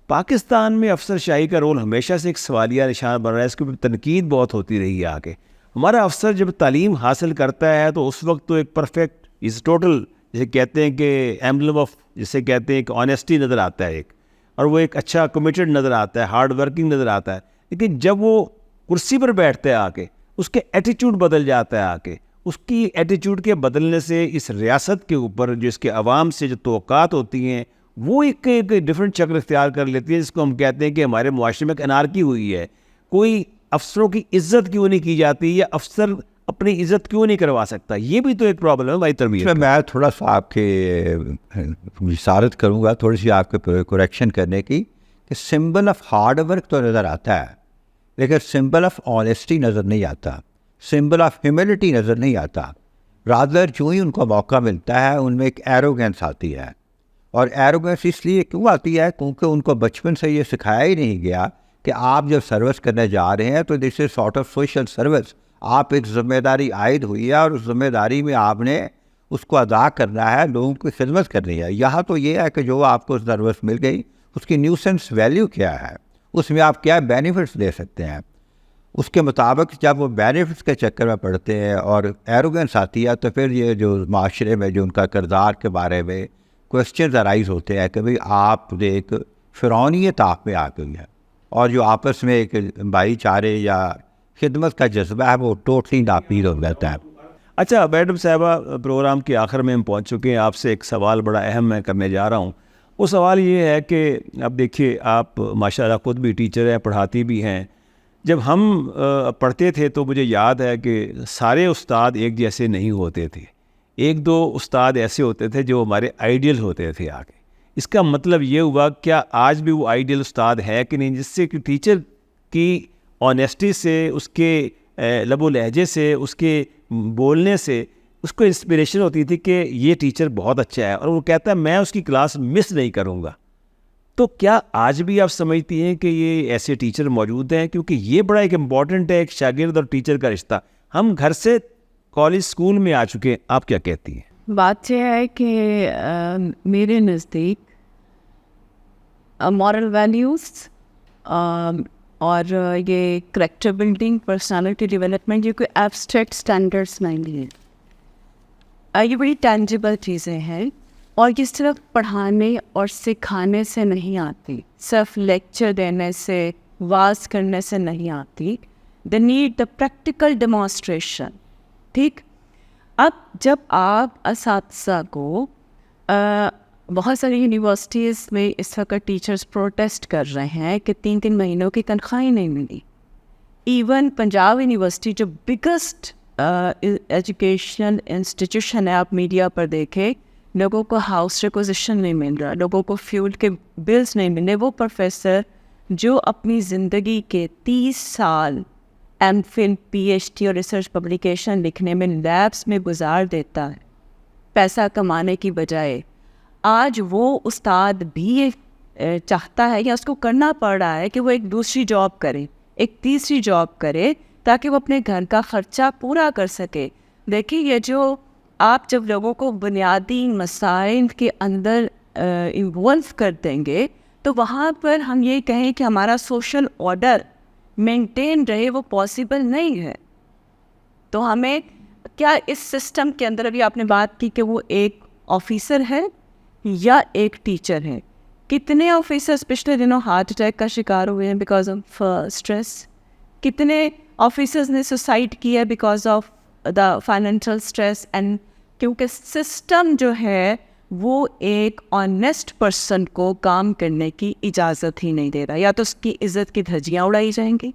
پاکستان میں افسر شاہی کا رول ہمیشہ سے ایک سوالیہ نشان بن رہا ہے، اس کے اوپر تنقید بہت ہوتی رہی ہے. آگے ہمارا افسر جب تعلیم حاصل کرتا ہے تو اس وقت تو ایک پرفیکٹ از ٹوٹل، جسے کہتے ہیں کہ ایمبلم آف، جسے کہتے ہیں کہ آنیسٹی نظر آتا ہے ایک، اور وہ ایک اچھا کمیٹڈ نظر آتا ہے، ہارڈ ورکنگ نظر آتا ہے. لیکن جب وہ کرسی پر بیٹھتا ہے آ کے، اس کے ایٹیچیوڈ بدل جاتا ہے آ کے. اس کی ایٹیچیوڈ کے بدلنے سے اس ریاست کے اوپر جو اس کے عوام سے جو توقعات ہوتی ہیں وہ ایک ڈفرینٹ شکل اختیار کر لیتی ہے، جس کو ہم کہتے ہیں کہ ہمارے معاشرے میں ایک انارکی ہوئی ہے. کوئی افسروں کی عزت کیوں نہیں کی جاتی، یا افسر اپنی عزت کیوں نہیں کروا سکتا؟ یہ بھی تو ایک پرابلم ہے بھائی تربیت. میں تھوڑا سا آپ کے اشارت کروں گا، تھوڑی سی آپ کے کریکشن کرنے کی، کہ سمبل آف ہارڈ ورک تو نظر آتا ہے، لیکن سمبل آف آنیسٹی نظر نہیں آتا، سمبل آف ہیوملٹی نظر نہیں آتا. رادر جو ہی ان کو موقع ملتا ہے ان میں ایک ایروگینس آتی ہے. اور ایروگینس اس لیے کیوں آتی ہے؟ کیونکہ ان کو بچپن سے یہ سکھایا ہی نہیں گیا کہ آپ جب سروس کرنے جا رہے ہیں تو this is sort of social service. آپ ایک ذمہ داری عائد ہوئی ہے، اور اس ذمہ داری میں آپ نے اس کو ادا کرنا ہے، لوگوں کی خدمت کرنی ہے. یہاں تو یہ ہے کہ جو آپ کو سروس مل گئی اس کی نیوسنس ویلیو کیا ہے، اس میں آپ کیا بینیفٹس لے سکتے ہیں. اس کے مطابق جب وہ بینیفٹس کے چکر میں پڑتے ہیں اور ایروگنس آتی ہے، تو پھر یہ جو معاشرے میں جو ان کا کردار کے بارے میں کوشچنز ارائز ہوتے ہیں کہ بھئی آپ ایک فرعونیت آپ میں آ گئی ہے، اور جو آپس میں ایک بھائی چارے یا خدمت کا جذبہ ہے وہ ٹوٹلی ناپید ہو جاتا ہے. اچھا میڈم صاحبہ، پروگرام کے آخر میں ہم پہنچ چکے ہیں. آپ سے ایک سوال بڑا اہم میں کرنے جا رہا ہوں. وہ سوال یہ ہے کہ اب دیکھیے آپ ماشاءاللہ خود بھی ٹیچر ہیں، پڑھاتی بھی ہیں. جب ہم پڑھتے تھے تو مجھے یاد ہے کہ سارے استاد ایک جیسے نہیں ہوتے تھے. 1-2 استاد ایسے ہوتے تھے جو ہمارے آئیڈیل ہوتے تھے آگے. اس کا مطلب یہ ہوا کیا آج بھی وہ آئیڈیل استاد ہے کہ نہیں، جس سے کہ ٹیچر کی آنیسٹی سے, اس کے لب و لہجے سے, اس کے بولنے سے اس کو انسپریشن ہوتی تھی کہ یہ ٹیچر بہت اچھا ہے, اور وہ کہتا ہے میں اس کی کلاس مس نہیں کروں گا. تو کیا آج بھی آپ سمجھتی ہیں کہ یہ ایسے ٹیچر موجود ہیں؟ کیونکہ یہ بڑا ایک امپورٹنٹ ہے, ایک شاگرد اور ٹیچر کا رشتہ. ہم گھر سے کالج اسکول میں آ چکے ہیں, آپ کیا کہتی ہیں؟ بات یہ ہے کہ میرے نزدیک مورل ویلیوز اور یہ کریکٹر بلڈنگ, پرسنالٹی ڈیولپمنٹ, یہ کوئی ایبسٹریکٹ اسٹینڈرڈس نہیں ہیں. یہ بڑی ٹینجیبل چیزیں ہیں, اور یہ صرف پڑھانے اور سکھانے سے نہیں آتی, صرف لیکچر دینے سے, واز کرنے سے نہیں آتی. They need the practical demonstration. ٹھیک, اب جب آپ اساتذہ کو بہت ساری یونیورسٹیز میں اس وقت ٹیچرز پروٹیسٹ کر رہے ہیں کہ 3 مہینوں کی تنخواہیں نہیں ملی. ایون پنجاب یونیورسٹی جو بگسٹ ایجوکیشنل انسٹیٹیوشن ہے, آپ میڈیا پر دیکھیں, لوگوں کو ہاؤس ریکوزیشن نہیں مل رہا, لوگوں کو فیول کے بلز نہیں مل رہے. وہ پروفیسر جو اپنی زندگی کے 30 سال M Phil, P H D اور ریسرچ پبلیکیشن لکھنے میں لیبس میں گزار دیتا ہے پیسہ کمانے کی بجائے, آج وہ استاد بھی چاہتا ہے یا اس کو کرنا پڑ رہا ہے کہ وہ ایک دوسری جاب کرے, ایک تیسری جاب کرے, تاکہ وہ اپنے گھر کا خرچہ پورا کر سکے. دیکھیں, یہ جو آپ جب لوگوں کو بنیادی مسائل کے اندر انوالو کر دیں گے, تو وہاں پر ہم یہ کہیں کہ ہمارا سوشل آرڈر مینٹین رہے, وہ پاسبل نہیں ہے. تو ہمیں کیا اس سسٹم کے اندر, ابھی آپ نے بات کی کہ وہ ایک آفیسر ہے یا ایک ٹیچر ہے, کتنے آفیسرز پچھلے دنوں ہارٹ اٹیک کا شکار ہوئے ہیں بیکاز آف اسٹریس, کتنے آفیسرز نے سوسائڈ کیا ہے because of the financial stress. And کیونکہ سسٹم جو ہے وہ ایک آنیسٹ پرسن کو کام کرنے کی اجازت ہی نہیں دے رہا. یا تو اس کی عزت کی دھجیاں اڑائی جائیں گی,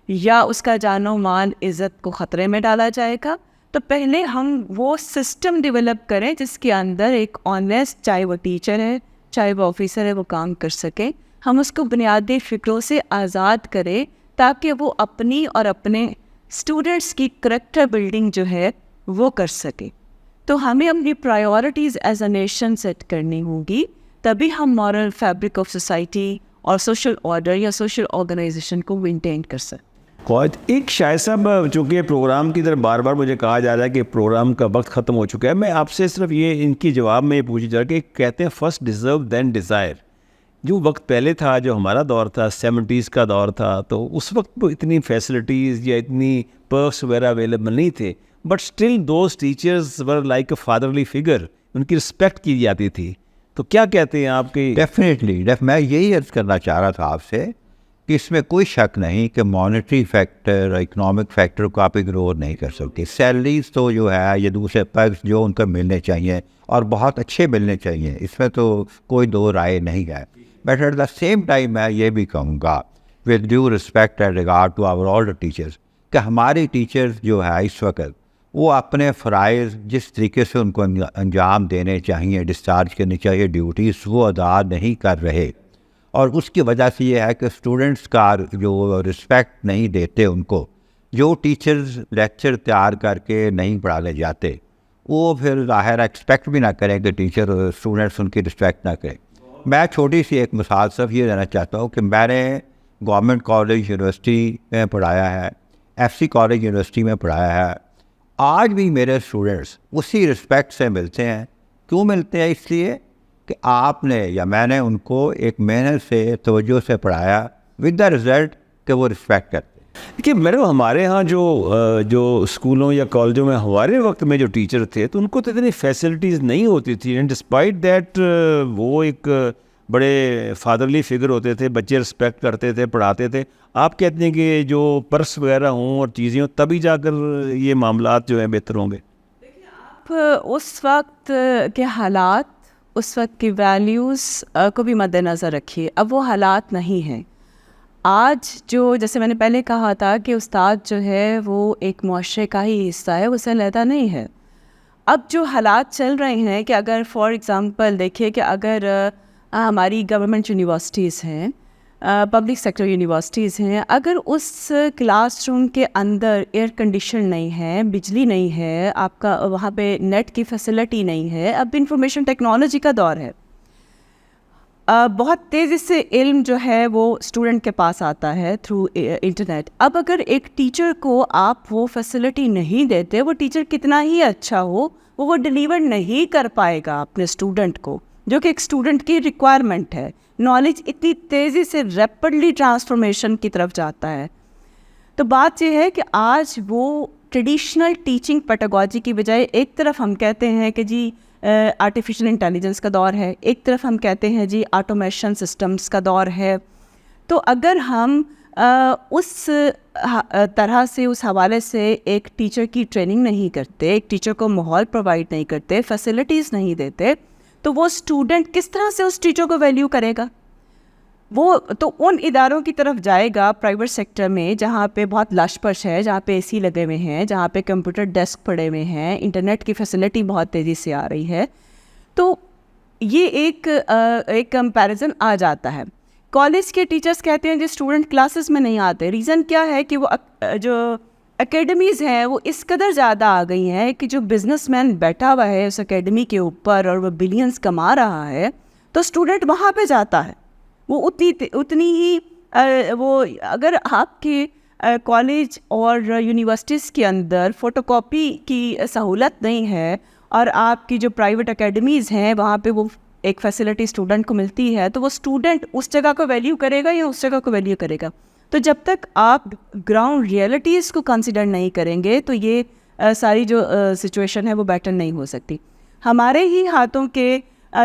یا اس کا جان و مال عزت کو خطرے میں ڈالا جائے گا. تو پہلے ہم وہ سسٹم ڈیولپ کریں جس کے اندر ایک آنیسٹ, چاہے وہ ٹیچر ہے چاہے وہ آفیسر ہے, وہ کام کر سکے. ہم اس کو بنیادی فکروں سے آزاد کریں تاکہ وہ اپنی اور اپنے اسٹوڈنٹس کی کریکٹر بلڈنگ جو ہے وہ کر سکے. تو ہمیں اپنی priorities as a nation set کرنی ہوگی, تبھی ہم مورل فیبرک آف سوسائٹی اور سوشل آرڈر یا سوشل آرگنائزیشن کو مینٹین کر سکیں. قائد, ایک شاہد صاحب, چونکہ پروگرام کی طرف بار بار مجھے کہا جا رہا ہے کہ پروگرام کا وقت ختم ہو چکا ہے, میں آپ سے صرف یہ ان کی جواب میں یہ پوچھ جا کہ کہتے ہیں فرسٹ ڈیزرو دین ڈیزائر. جو وقت پہلے تھا, جو ہمارا دور تھا, 70s کا دور تھا, تو اس وقت اتنی فیسلٹیز یا اتنی پرکس وغیرہ اویلیبل نہیں تھے, but still those teachers were like a fatherly figure, ان کی رسپیکٹ کی جاتی تھی. تو کیا کہتے ہیں آپ کے؟ ڈیفینیٹلی میں یہی عرض کرنا چاہ رہا تھا آپ سے کہ اس میں کوئی شک نہیں کہ مانیٹری فیکٹر, اکنامک فیکٹر کو آپ اگنور نہیں کر سکتے. سیلریز تو جو ہے یہ دوسرے پرکس جو ان کو ملنے چاہیے اور بہت اچھے ملنے چاہیے, اس میں تو کوئی دو رائے نہیں ہے. But at the same time میں یہ بھی کہوں گا with due respect and regard to our all teachers کہ ہماری ٹیچرز جو ہے اس وقت وہ اپنے فرائض جس طریقے سے ان کو انجام دینے چاہیے, ڈسچارج کرنی چاہیے ڈیوٹیز, وہ ادا نہیں کر رہے. اور اس کی وجہ سے یہ ہے کہ اسٹوڈنٹس کا جو رسپیکٹ نہیں دیتے ان کو. جو ٹیچرز لیکچر تیار کر کے نہیں پڑھانے جاتے, وہ پھر ظاہر ایکسپیکٹ بھی نہ کریں کہ ٹیچر اسٹوڈنٹس ان کی رسپیکٹ نہ کریں. میں چھوٹی سی ایک مثال صرف یہ دینا چاہتا ہوں کہ میں نے گورنمنٹ کالج یونیورسٹی میں پڑھایا ہے, ایف سی کالج یونیورسٹی میں پڑھایا ہے. آج بھی میرے اسٹوڈنٹس اسی رسپیکٹ سے ملتے ہیں. کیوں ملتے ہیں؟ اس لیے کہ آپ نے یا میں نے ان کو ایک محنت سے, توجہ سے پڑھایا, ود دا رزلٹ کہ وہ رسپیکٹ کرتے. کہ میرے ہمارے ہاں جو اسکولوں یا کالجوں میں ہمارے وقت میں جو ٹیچر تھے تو ان کو تو اتنی فیسلٹیز نہیں ہوتی تھی, اینڈ ڈسپائٹ دیٹ وہ ایک بڑے فادرلی فگر ہوتے تھے, بچے رسپیکٹ کرتے تھے, پڑھاتے تھے. آپ کہتے ہیں کہ جو پرس وغیرہ ہوں اور چیزیں ہوں تبھی جا کر یہ معاملات جو ہیں بہتر ہوں گے. آپ اس وقت کے حالات, اس وقت کی ویلیوز کو بھی مد نظر رکھیے. اب وہ حالات نہیں ہیں. آج جو, جیسے میں نے پہلے کہا تھا کہ استاد جو ہے وہ ایک معاشرے کا ہی حصہ ہے, وہ سے علیحدہ نہیں ہے. اب جو حالات چل رہے ہیں کہ اگر فار ایگزامپل دیکھیے کہ اگر ہماری گورنمنٹ یونیورسٹیز ہیں, پبلک سیکٹر یونیورسٹیز ہیں, اگر اس کلاس روم کے اندر ایئر کنڈیشن نہیں ہے, بجلی نہیں ہے, آپ کا وہاں پہ نیٹ کی فیسلٹی نہیں ہے, اب انفارمیشن ٹیکنالوجی کا دور ہے, بہت تیزی سے علم جو ہے وہ اسٹوڈنٹ کے پاس آتا ہے تھرو انٹرنیٹ. اب اگر ایک ٹیچر کو آپ وہ فیسلٹی نہیں دیتے, وہ ٹیچر کتنا ہی اچھا ہو, وہ ڈیلیور نہیں کر پائے گا اپنے اسٹوڈنٹ کو, جو کہ ایک اسٹوڈنٹ کی ریکوائرمنٹ ہے. نالج اتنی تیزی سے ریپڈلی ٹرانسفارمیشن کی طرف جاتا ہے. تو بات یہ ہے کہ آج وہ ٹریڈیشنل ٹیچنگ پیڈاگوجی کی بجائے ایک طرف ہم کہتے ہیں کہ جی آرٹیفیشل انٹیلیجنس کا دور ہے, ایک طرف ہم کہتے ہیں جی آٹومیشن سسٹمز کا دور ہے. تو اگر ہم اس طرح سے اس حوالے سے ایک ٹیچر کی ٹریننگ نہیں کرتے, ایک ٹیچر کو ماحول پرووائڈ نہیں کرتے, فیسلٹیز نہیں دیتے, تو وہ اسٹوڈنٹ کس طرح سے اس ٹیچر کو ویلیو کرے گا؟ وہ تو ان اداروں کی طرف جائے گا پرائیویٹ سیکٹر میں جہاں پہ بہت لش پش ہے, جہاں پہ اے سی لگے ہوئے ہیں, جہاں پہ کمپیوٹر ڈیسک پڑے ہوئے ہیں, انٹرنیٹ کی فیسلٹی بہت تیزی سے آ رہی ہے. تو یہ ایک کمپیریزن آ جاتا ہے. کالج کے ٹیچرز کہتے ہیں جو اسٹوڈنٹ کلاسز میں نہیں آتے, ریزن کیا ہے کہ وہ جو اکیڈمیز ہیں وہ اس قدر زیادہ آ گئی ہیں کہ جو بزنس مین بیٹھا ہوا ہے اس اکیڈمی کے اوپر اور وہ بلینز کما رہا ہے, تو اسٹوڈنٹ وہاں پہ جاتا ہے. وہ اتنی ہی وہ اگر آپ کے کالج اور یونیورسٹیز کے اندر فوٹو کاپی کی سہولت نہیں ہے اور آپ کی جو پرائیویٹ اکیڈمیز ہیں وہاں پہ وہ ایک فیسلٹی اسٹوڈنٹ کو ملتی ہے, تو وہ اسٹوڈنٹ اس جگہ کو ویلیو کرے گا یا اس جگہ کو ویلیو کرے گا؟ تو جب تک آپ گراؤنڈ ریئلٹیز کو کنسیڈر نہیں کریں گے تو یہ ساری جو سچویشن ہے وہ بیٹر نہیں ہو سکتی. ہمارے ہی ہاتھوں کے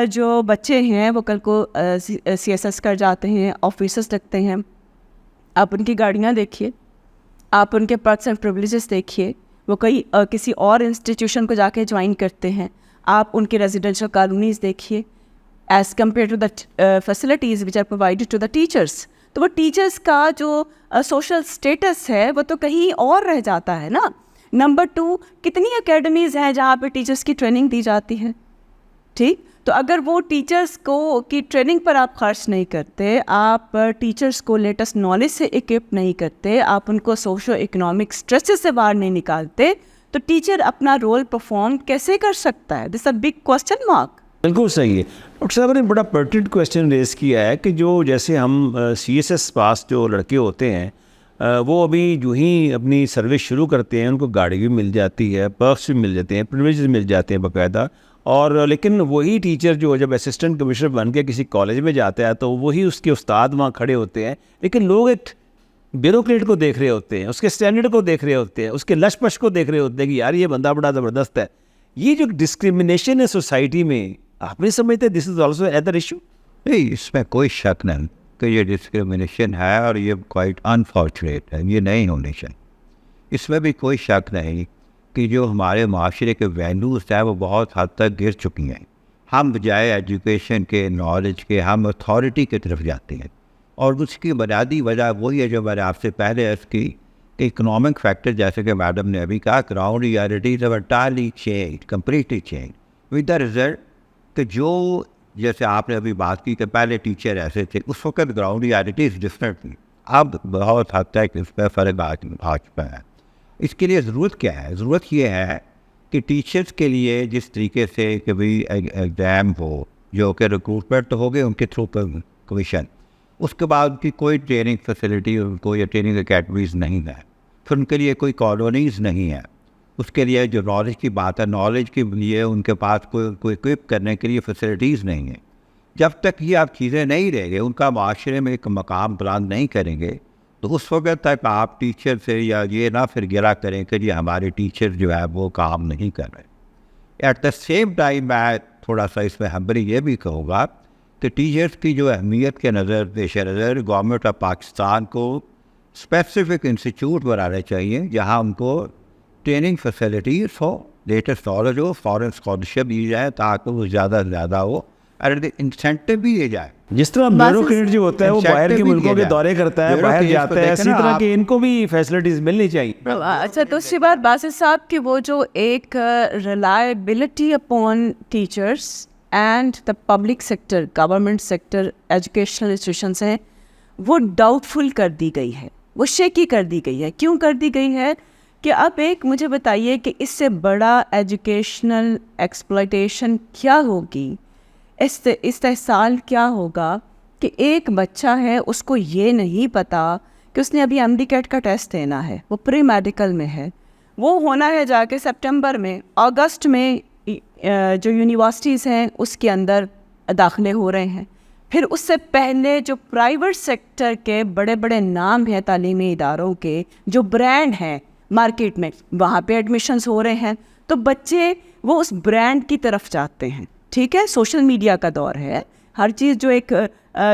جو بچے ہیں وہ کل کو سی ایس ایس کر جاتے ہیں, آفیسرس لگتے ہیں. آپ ان کی گاڑیاں دیکھیے, آپ ان کے پرکس اینڈ پریولیجز دیکھیے, وہ کسی اور انسٹیٹیوشن کو جا کے جوائن کرتے ہیں. آپ ان کے ریزیڈینشیل کالونیز دیکھیے as compare to the facilities which are provided to the teachers. تو وہ ٹیچرس کا جو سوشل اسٹیٹس ہے وہ تو کہیں اور رہ جاتا ہے نا. نمبر 2, کتنی اکیڈمیز ہیں جہاں پہ ٹیچرس کی ٹریننگ دی جاتی ہے؟ ٹھیک, تو اگر وہ ٹیچرس کی ٹریننگ پر آپ خرچ نہیں کرتے, آپ ٹیچرس کو لیٹسٹ نالج سے اکوپ نہیں کرتے, آپ ان کو سوشو اکنامک اسٹریسز سے باہر نہیں نکالتے, تو ٹیچر اپنا رول پرفارم کیسے کر سکتا ہے؟ دس اے بگ کوسچن مارک. بالکل صحیح ہے. ڈاکٹر صاحب نے بڑا پرٹنٹ کویسچن ریز کیا ہے کہ جو جیسے ہم سی ایس ایس پاس جو لڑکے ہوتے ہیں وہ ابھی جو ہی اپنی سروس شروع کرتے ہیں ان کو گاڑی بھی مل جاتی ہے, پرکس بھی مل جاتے ہیں, پریولیجز مل جاتے ہیں باقاعدہ. اور لیکن وہی ٹیچر جو جب اسسٹنٹ کمشنر بن کے کسی کالج میں جاتا ہے تو وہی اس کے استاد وہاں کھڑے ہوتے ہیں, لیکن لوگ ایک بیوروکریٹ کو دیکھ رہے ہوتے ہیں, اس کے اسٹینڈرڈ کو دیکھ رہے ہوتے ہیں, اس کے لش پش کو دیکھ رہے ہوتے ہیں کہ یار یہ بندہ بڑا زبردست ہے. یہ جو ڈسکریمنیشن ہے سوسائٹی میں, آپ نہیں سمجھتے دس از آلسو ادر ایشو؟ نہیں, اس میں کوئی شک نہیں کہ یہ ڈسکریمنیشن ہے اور یہ کوائٹ انفارچونیٹ ہے, یہ نہیں ہونی چاہیے. اس میں بھی کوئی شک نہیں کہ جو ہمارے معاشرے کے ویلیوز ہیں وہ بہت حد تک گر چکی ہیں. ہم بجائے ایجوکیشن کے, نالج کے, ہم اتھارٹی کی طرف جاتے ہیں, اور اس کی بنیادی وجہ وہی ہے جو میں نے آپ سے پہلے عرض کی کہ اکنامک فیکٹر, جیسے کہ میڈم نے ابھی کہا, ground realities are entirely change, completely change with the result کہ جو جیسے آپ نے ابھی بات کی کہ پہلے ٹیچر ایسے تھے, اس وقت گراؤنڈ ریئلٹیز ڈفرینٹ تھی, اب بہت حد تک اس پہ فرق آ چکا ہے. اس کے لیے ضرورت کیا ہے؟ ضرورت یہ ہے کہ ٹیچرس کے لیے جس طریقے سے کہ بھائی ایگزام ہو, جو کہ ریکروٹمنٹ تو ہو گئے ان کے تھرو کمیشن, اس کے بعد ان کی کوئی ٹریننگ فیسلٹی ان کو یا ٹریننگ اکیڈمیز نہیں ہے, پھر ان کے لیے کوئی کالونیز نہیں ہے. اس کے لیے جو نالج کی بات ہے, نالج کے لیے ان کے پاس کوئی اکوپ کرنے کے لیے فیسلٹیز نہیں ہیں. جب تک یہ آپ چیزیں نہیں رہیں گے, ان کا معاشرے میں ایک مقام بلند نہیں کریں گے, تو اس وقت تک آپ ٹیچر سے یا یہ نہ پھر گرا کریں کہ یہ ہمارے ٹیچر جو ہے وہ کام نہیں کر رہے. ایٹ دا سیم ٹائم میں تھوڑا سا اس میں ہمبلی یہ بھی کہوں گا کہ ٹیچرس کی جو اہمیت کے نظر پیش نظر گورنمنٹ آف پاکستان کو اسپیسیفک انسٹیٹیوٹ بنانے چاہیے جہاں ان کو ٹریننگ فیسلٹیز ہو, لیٹسٹ نالج ہو, فارن اسکالرشپ دی جائے تاکہ وہ زیادہ سے زیادہ ہو, اور انسینٹیو بھی دے جائے. جس طرح بیوروکریٹ جو ہوتا ہے وہ باہر کے ملکوں کے دورے کرتا ہے, باہر جاتا ہے, اسی طرح کہ ان کو بھی فیسلٹیز ملنی چاہیے. اچھا, دوسری بات باسط صاحب کہ وہ جو ایک reliability upon teachers and the public sector, government sector, educational institutions ہیں, وہ ڈاؤٹفل کر دی گئی ہے, وہ شیکی کر دی گئی ہے. کیوں کر دی گئی ہے کہ اب ایک مجھے بتائیے کہ اس سے بڑا ایجوکیشنل ایکسپلائٹیشن کیا ہوگی, استحصال کیا ہوگا کہ ایک بچہ ہے, اس کو یہ نہیں پتا کہ اس نے ابھی ایم ڈی کیٹ کا ٹیسٹ دینا ہے, وہ پری میڈیکل میں ہے, وہ ہونا ہے جا کے سپٹمبر میں, اگست میں جو یونیورسٹیز ہیں اس کے اندر داخلے ہو رہے ہیں. پھر اس سے پہلے جو پرائیویٹ سیکٹر کے بڑے بڑے نام ہیں تعلیمی اداروں کے, جو برانڈ ہیں مارکیٹ میں, وہاں پہ ایڈمیشنز ہو رہے ہیں. تو بچے وہ اس برانڈ کی طرف جاتے ہیں. ٹھیک ہے, سوشل میڈیا کا دور ہے, ہر چیز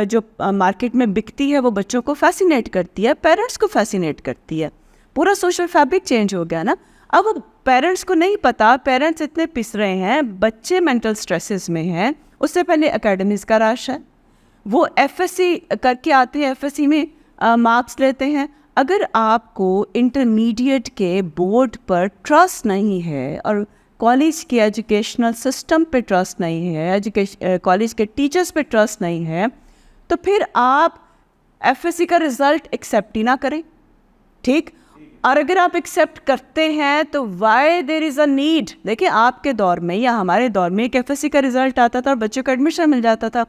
جو مارکیٹ میں بکتی ہے وہ بچوں کو فیسینیٹ کرتی ہے, پیرنٹس کو فیسینیٹ کرتی ہے. پورا سوشل فیبرک چینج ہو گیا نا. اب پیرنٹس کو نہیں پتا, پیرنٹس اتنے پس رہے ہیں, بچے مینٹل سٹریسز میں ہیں. اس سے پہلے اکیڈمیز کا رش ہے, وہ ایف ایس سی کر کے آتے ہیں, ایف ایس سی میں مارکس لیتے ہیں. اگر آپ کو انٹرمیڈیٹ کے بورڈ پر ٹرسٹ نہیں ہے اور کالج کے ایجوکیشنل سسٹم پہ ٹرسٹ نہیں ہے, کالج کے ٹیچرس پہ ٹرسٹ نہیں ہے, تو پھر آپ ایف ایس سی کا رزلٹ ایکسیپٹ ہی نہ کریں. ٹھیک, اور اگر آپ ایکسیپٹ کرتے ہیں تو why there is a need. دیکھیں آپ کے دور میں یا ہمارے دور میں ایک ایف ایس سی کا رزلٹ آتا تھا اور بچوں کو ایڈمیشن مل جاتا تھا.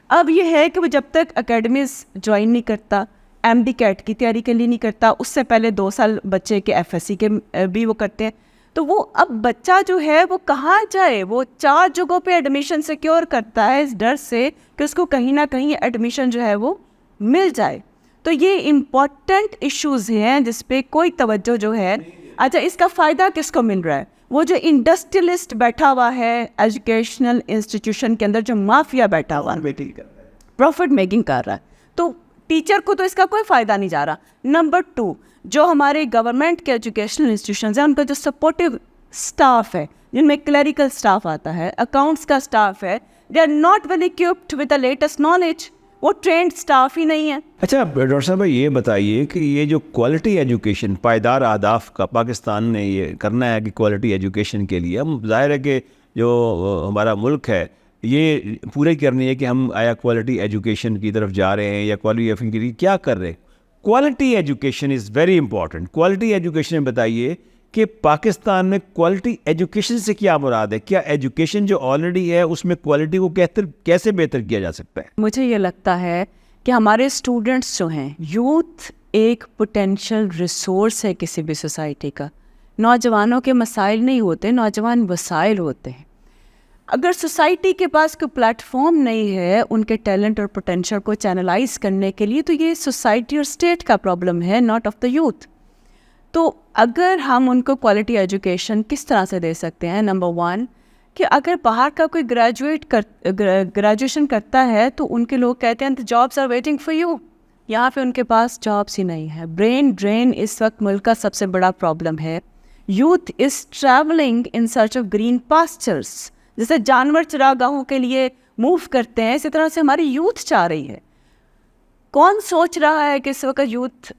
اب یہ ہے کہ وہ جب تک اکیڈمیز جوائن نہیں کرتا, ایم ڈی کیٹ کی تیاری کے لیے نہیں کرتا, اس سے پہلے 2 سال بچے کے ایف ایس سی کے بھی وہ کرتے ہیں, تو وہ اب بچہ جو ہے وہ کہاں جائے. وہ 4 جگہوں پہ ایڈمیشن سیکیور کرتا ہے اس ڈر سے کہ اس کو کہیں نہ کہیں ایڈمیشن جو ہے وہ مل جائے. تو یہ امپورٹنٹ ایشوز ہیں جس پہ کوئی توجہ جو ہے. اچھا, اس کا فائدہ کس کو مل رہا ہے؟ وہ جو انڈسٹریلسٹ بیٹھا ہوا ہے ایجوکیشنل انسٹیٹیوشن کے اندر, جو مافیا بیٹھا ہوا ہے, پروفٹ میکنگ کر رہا ہے, تو ٹیچر کو تو اس کا کوئی فائدہ نہیں جا رہا. نمبر 2, جو ہمارے گورنمنٹ کے ایجوکیشنل انسٹیٹیوشنز ہیں ان کا جو سپورٹیو اسٹاف ہے, جن میں کلیریکل اسٹاف آتا ہے, اکاؤنٹس کا اسٹاف ہے, they are not well occupied with the latest knowledge. وہ ٹرینڈ اسٹاف ہی نہیں ہے. اچھا ڈاکٹر صاحب, یہ بتائیے کہ یہ جو کوالٹی ایجوکیشن, پائیدار اہداف کا پاکستان نے یہ کرنا ہے کہ کوالٹی ایجوکیشن کے لیے ہم, ظاہر ہے کہ جو ہمارا ملک ہے یہ پورے کرنی ہے کہ ہم آیا کوالٹی ایجوکیشن کی طرف جا رہے ہیں یا کوالٹی ایجوکیشن کے لیے کیا کر رہے ہیں. Quality education is very important. Quality education میں بتائیے کہ پاکستان میں کوالٹی ایجوکیشن سے کیا مراد ہے؟ کیا ایجوکیشن جو آلریڈی ہے اس میں کوالٹی کو کیسے بہتر کیا جا سکتا ہے؟ مجھے یہ لگتا ہے کہ ہمارے اسٹوڈنٹس جو ہیں, یوتھ ایک پوٹینشیل ریسورس ہے کسی بھی سوسائٹی کا. نوجوانوں کے مسائل نہیں ہوتے, نوجوان وسائل ہوتے ہیں. اگر سوسائٹی کے پاس کوئی پلیٹ فارم نہیں ہے ان کے ٹیلنٹ اور پوٹینشیل کو چینلائز کرنے کے لیے, تو یہ سوسائٹی اور اسٹیٹ کا پرابلم ہے, ناٹ آف دا یوتھ. تو اگر ہم ان کو کوالٹی ایجوکیشن کس طرح سے دے سکتے ہیں؟ نمبر 1 کہ اگر باہر کا کوئی گریجویشن کرتا ہے تو ان کے لوگ کہتے ہیں jobs are waiting for you. یہاں پہ ان کے پاس جابس ہی نہیں ہے. برین ڈرین اس وقت ملک کا سب سے بڑا پرابلم ہے. Youth is travelling in search of green پاسچرس. جیسے جانور چراگاہوں کے لیے موو کرتے ہیں, اسی طرح سے ہماری یوتھ چاہ رہی ہے. کون سوچ رہا ہے کہ اس وقت یوتھ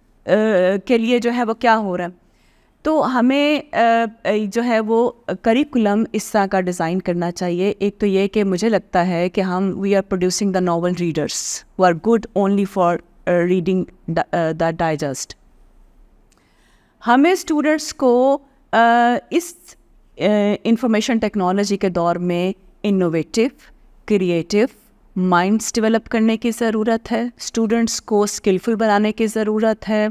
کے لیے جو ہے وہ کیا ہو رہا ہے؟ تو ہمیں جو ہے وہ کریکولم اس طرح کا ڈیزائن کرنا چاہیے. ایک تو یہ کہ مجھے لگتا ہے کہ ہم we are producing the novel readers who are good only for reading the digest. ہمیں اسٹوڈنٹس کو اس انفارمیشن ٹیکنالوجی کے دور میں انوویٹیو, کریٹیو مائنڈس ڈیولپ کرنے کی ضرورت ہے. اسٹوڈنٹس کو اسکلفل بنانے کی ضرورت ہے.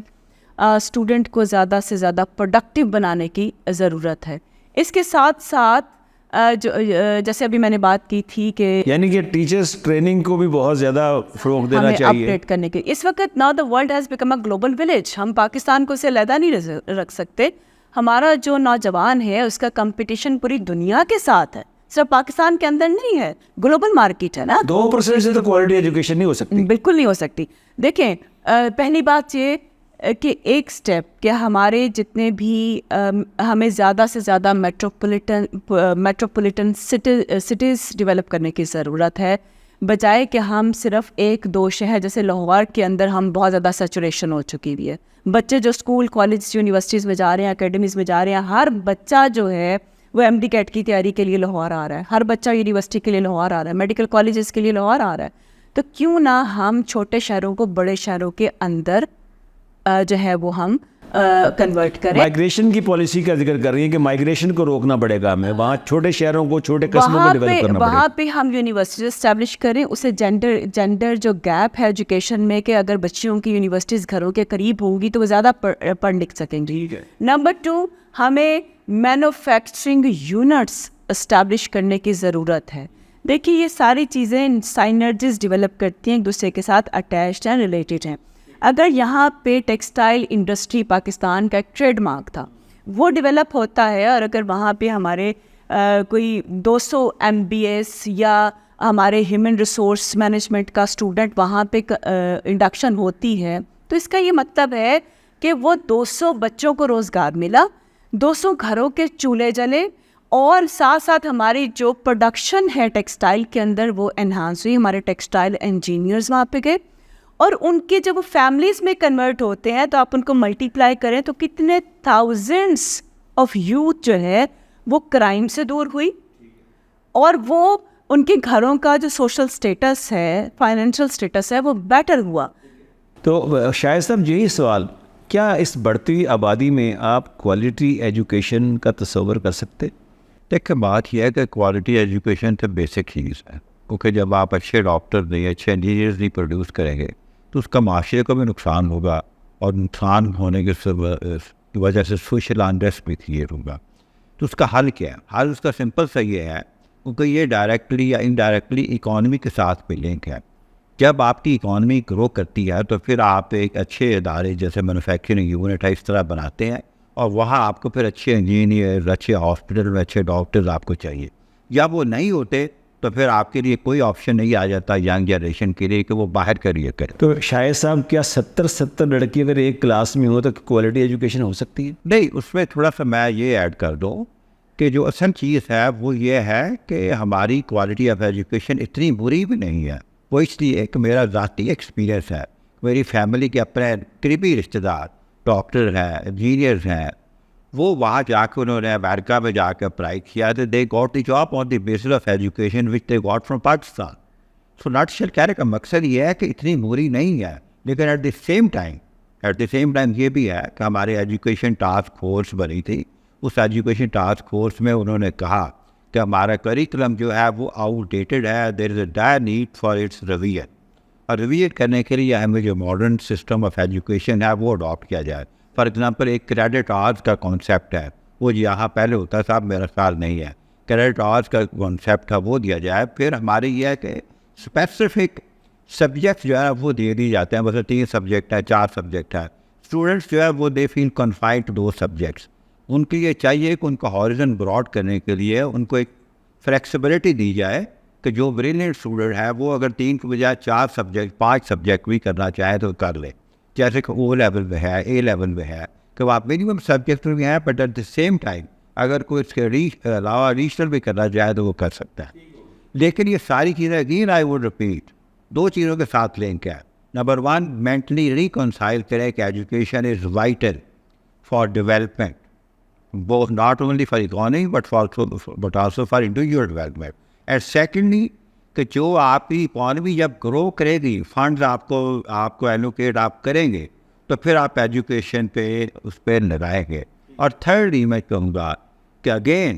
اسٹوڈنٹ کو زیادہ سے زیادہ پروڈکٹیو بنانے کی ضرورت ہے. اس کے ساتھ ساتھ جیسے ابھی میں نے بات کی تھی کہ یعنی کہ ٹیچرس ٹریننگ کو بھی بہت زیادہ فروغ دینا چاہیے, اپ ڈیٹ کرنے کے. اس وقت now the world has become a global village. ہم پاکستان کو اسے علیحدہ نہیں رکھ سکتے. ہمارا جو نوجوان ہے اس کا کمپٹیشن پوری دنیا کے ساتھ ہے, صرف پاکستان کے اندر نہیں ہے, گلوبل مارکیٹ ہے نا. 2% سے تو کوالٹی ایجوکیشن نہیں ہو سکتی, بالکل نہیں ہو سکتی. دیکھیں پہلی بات یہ کہ ایک سٹیپ کہ ہمارے جتنے بھی ہمیں زیادہ سے زیادہ میٹروپولیٹن سٹیز ڈیولپ کرنے کی ضرورت ہے, بجائے کہ ہم صرف 1-2 شہر جیسے لاہور کے اندر ہم بہت زیادہ سیچوریشن ہو چکی ہوئی ہے. بچے جو اسکول کالج یونیورسٹیز میں جا رہے ہیں, اکیڈمیز میں جا رہے ہیں, ہر بچہ جو ہے وہ ایم ڈی کیٹ کی تیاری کے لیے لاہور آ رہا ہے, ہر بچہ یونیورسٹی کے لیے لاہور آ رہا ہے, میڈیکل کالجز کے لیے لاہور آ رہا ہے. تو کیوں نہ ہم چھوٹے شہروں کو بڑے شہروں کے اندر جو ہے وہ ہم کنورٹ کریں. مائگریشن کی پالیسی کا ذکر کر رہی ہیں کہ مائگریشن کو روکنا پڑے گا ہمیں, وہاں چھوٹے شہروں کو چھوٹے قصبوں کو ڈیولپ کرنا پڑے گا. وہاں پہ ہم یونیورسٹیز اسٹیبلش کریں, اسے جینڈر جو گیپ ہے ایجوکیشن میں, کہ اگر بچیوں کی یونیورسٹیز گھروں کے قریب ہوں گی تو وہ زیادہ پڑھ لکھ سکیں گی. نمبر 2, ہمیں مینوفیکچرنگ یونٹس اسٹیبلش کرنے کی ضرورت ہے. دیکھیے یہ ساری چیزیں سائنرجیز ڈیولپ کرتی ہیں, ایک دوسرے کے ساتھ اٹیچڈ ہیں, ریلیٹڈ ہیں. اگر یہاں پہ ٹیکسٹائل انڈسٹری پاکستان کا ایک ٹریڈ مارک تھا, وہ ڈیولپ ہوتا ہے, اور اگر وہاں پہ ہمارے کوئی 200 MBS یا ہمارے ہیومن ریسورس مینجمنٹ کا اسٹوڈنٹ وہاں پہ انڈکشن ہوتی ہے, تو اس کا یہ مطلب ہے کہ وہ 200 بچوں کو روزگار ملا, 200 گھروں کے چولہے جلے, اور ساتھ ساتھ ہماری جو پروڈکشن ہے ٹیکسٹائل کے اندر وہ انہانس ہوئی. ہمارے ٹیکسٹائل انجینئرز وہاں پہ گئے, اور ان کے جب وہ فیملیز میں کنورٹ ہوتے ہیں تو آپ ان کو ملٹی پلائی کریں تو کتنے تھاؤزنڈس آف یوتھ جو ہے وہ کرائم سے دور ہوئی, اور وہ ان کے گھروں کا جو سوشل سٹیٹس ہے, فائنینشیل سٹیٹس ہے, وہ بیٹر ہوا. تو شاہد صاحب یہی سوال, کیا اس بڑھتی آبادی میں آپ کوالٹی ایجوکیشن کا تصور کر سکتے؟ دیکھیں بات یہ ہے کہ کوالٹی ایجوکیشن تو بیسک چیز ہے, کیونکہ جب آپ اچھے ڈاکٹر نہیں, اچھے انجینئرز نہیں پروڈیوس کریں گے تو اس کا معاشرے کو بھی نقصان ہوگا, اور نقصان ہونے کی وجہ سے سوشل انریسٹ بھی کریٹ ہوگا. تو اس کا حل کیا ہے؟ حل اس کا سمپل سا یہ ہے, کیونکہ یہ ڈائریکٹلی یا انڈائریکٹلی اکانومی کے ساتھ بھی لنک ہے. جب آپ کی اکانومی گرو کرتی ہے تو پھر آپ ایک اچھے ادارے جیسے مینوفیکچرنگ یونٹ ہے اس طرح بناتے ہیں, اور وہاں آپ کو پھر اچھے انجینئر, اچھے ہاسپٹل میں اچھے ڈاکٹرز آپ کو چاہیے. یا وہ نہیں ہوتے تو پھر آپ کے لیے کوئی آپشن نہیں آ جاتا ینگ جنریشن کے لیے کہ وہ باہر کریے کرے. تو شاہد صاحب کیا 70 لڑکی اگر ایک کلاس میں ہو تو کوالٹی ایجوکیشن ہو سکتی ہے؟ نہیں, اس میں تھوڑا سا میں یہ ایڈ کر دوں کہ جو اصل چیز ہے وہ یہ ہے کہ ہماری کوالٹی آف ایجوکیشن اتنی بری بھی نہیں ہے. وہ اس لیے کہ میرا ذاتی ایکسپیرینس ہے, میری فیملی کے اپنے قریبی رشتے دار ڈاکٹر ہیں, انجینئرز ہیں, وہ وہاں جا کے انہوں نے امریکہ میں جا کے اپلائی کیا تو they got the job on the basis of education which they got from Pakistan. So not شل کہنے کا مقصد یہ ہے کہ اتنی بری نہیں ہے, لیکن ایٹ دی سیم ٹائم یہ بھی ہے کہ ہمارے ایجوکیشن ٹاسک فورس بنی تھی. اس ایجوکیشن ٹاسک فورس میں انہوں نے کہا کہ ہمارا کریکولم جو ہے وہ آؤٹ ڈیٹڈ ہے, there is a dire need for its revision, اور ریویژن کرنے کے لیے ہمیں جو ماڈرن سسٹم آف ایجوکیشن ہے وہ اڈاپٹ کیا جائے. فار ایگزامپل ایک کریڈٹ آورز کا کانسیپٹ ہے, وہ یہاں پہلے ہوتا تھا, میرا خیال نہیں ہے. کریڈٹ آورز کا کانسیپٹ تھا وہ دیا جائے. پھر ہماری یہ ہے کہ اسپیسیفک سبجیکٹ جو ہے وہ دے دی جاتے ہیں, مثلا 3 سبجیکٹ ہے, 4 سبجیکٹ ہے. اسٹوڈنٹس جو ہے وہ دے فیل کنفائنڈ ٹو دوز سبجیکٹس. ان کے لیے چاہیے کہ ان کا ہارزن براڈ کرنے کے لیے ان کو ایک فلیکسیبلٹی دی جائے کہ جو بریلینٹ اسٹوڈنٹ ہے وہ اگر 3 کے بجائے 4 سبجیکٹ 5 سبجیکٹ بھی کرنا چاہے تو کر لے. جیسے کہ او لیول میں ہے, اے لیول میں ہے, کہ وہ آپ منیمم سبجیکٹ میں ہیں, but at the same time اگر کوئی اس کے علاوہ ایڈیشنل بھی کرنا چاہے تو وہ کر سکتا ہے. لیکن یہ ساری چیزیں اگین آئی ووڈ ریپیٹ 2 چیزوں کے ساتھ لنک ہے. نمبر 1, مینٹلی ریکنسائل کرے کہ education is vital for development, both not only for economy but also for individual development. And secondly, کہ جو آپ کی اکانومی جب گرو کرے گی, فنڈز آپ کو ایلوکیٹ آپ کریں گے تو پھر آپ ایجوکیشن پہ اس پہ لگائیں گے. اور تھرڈلی میں کہوں گا کہ اگین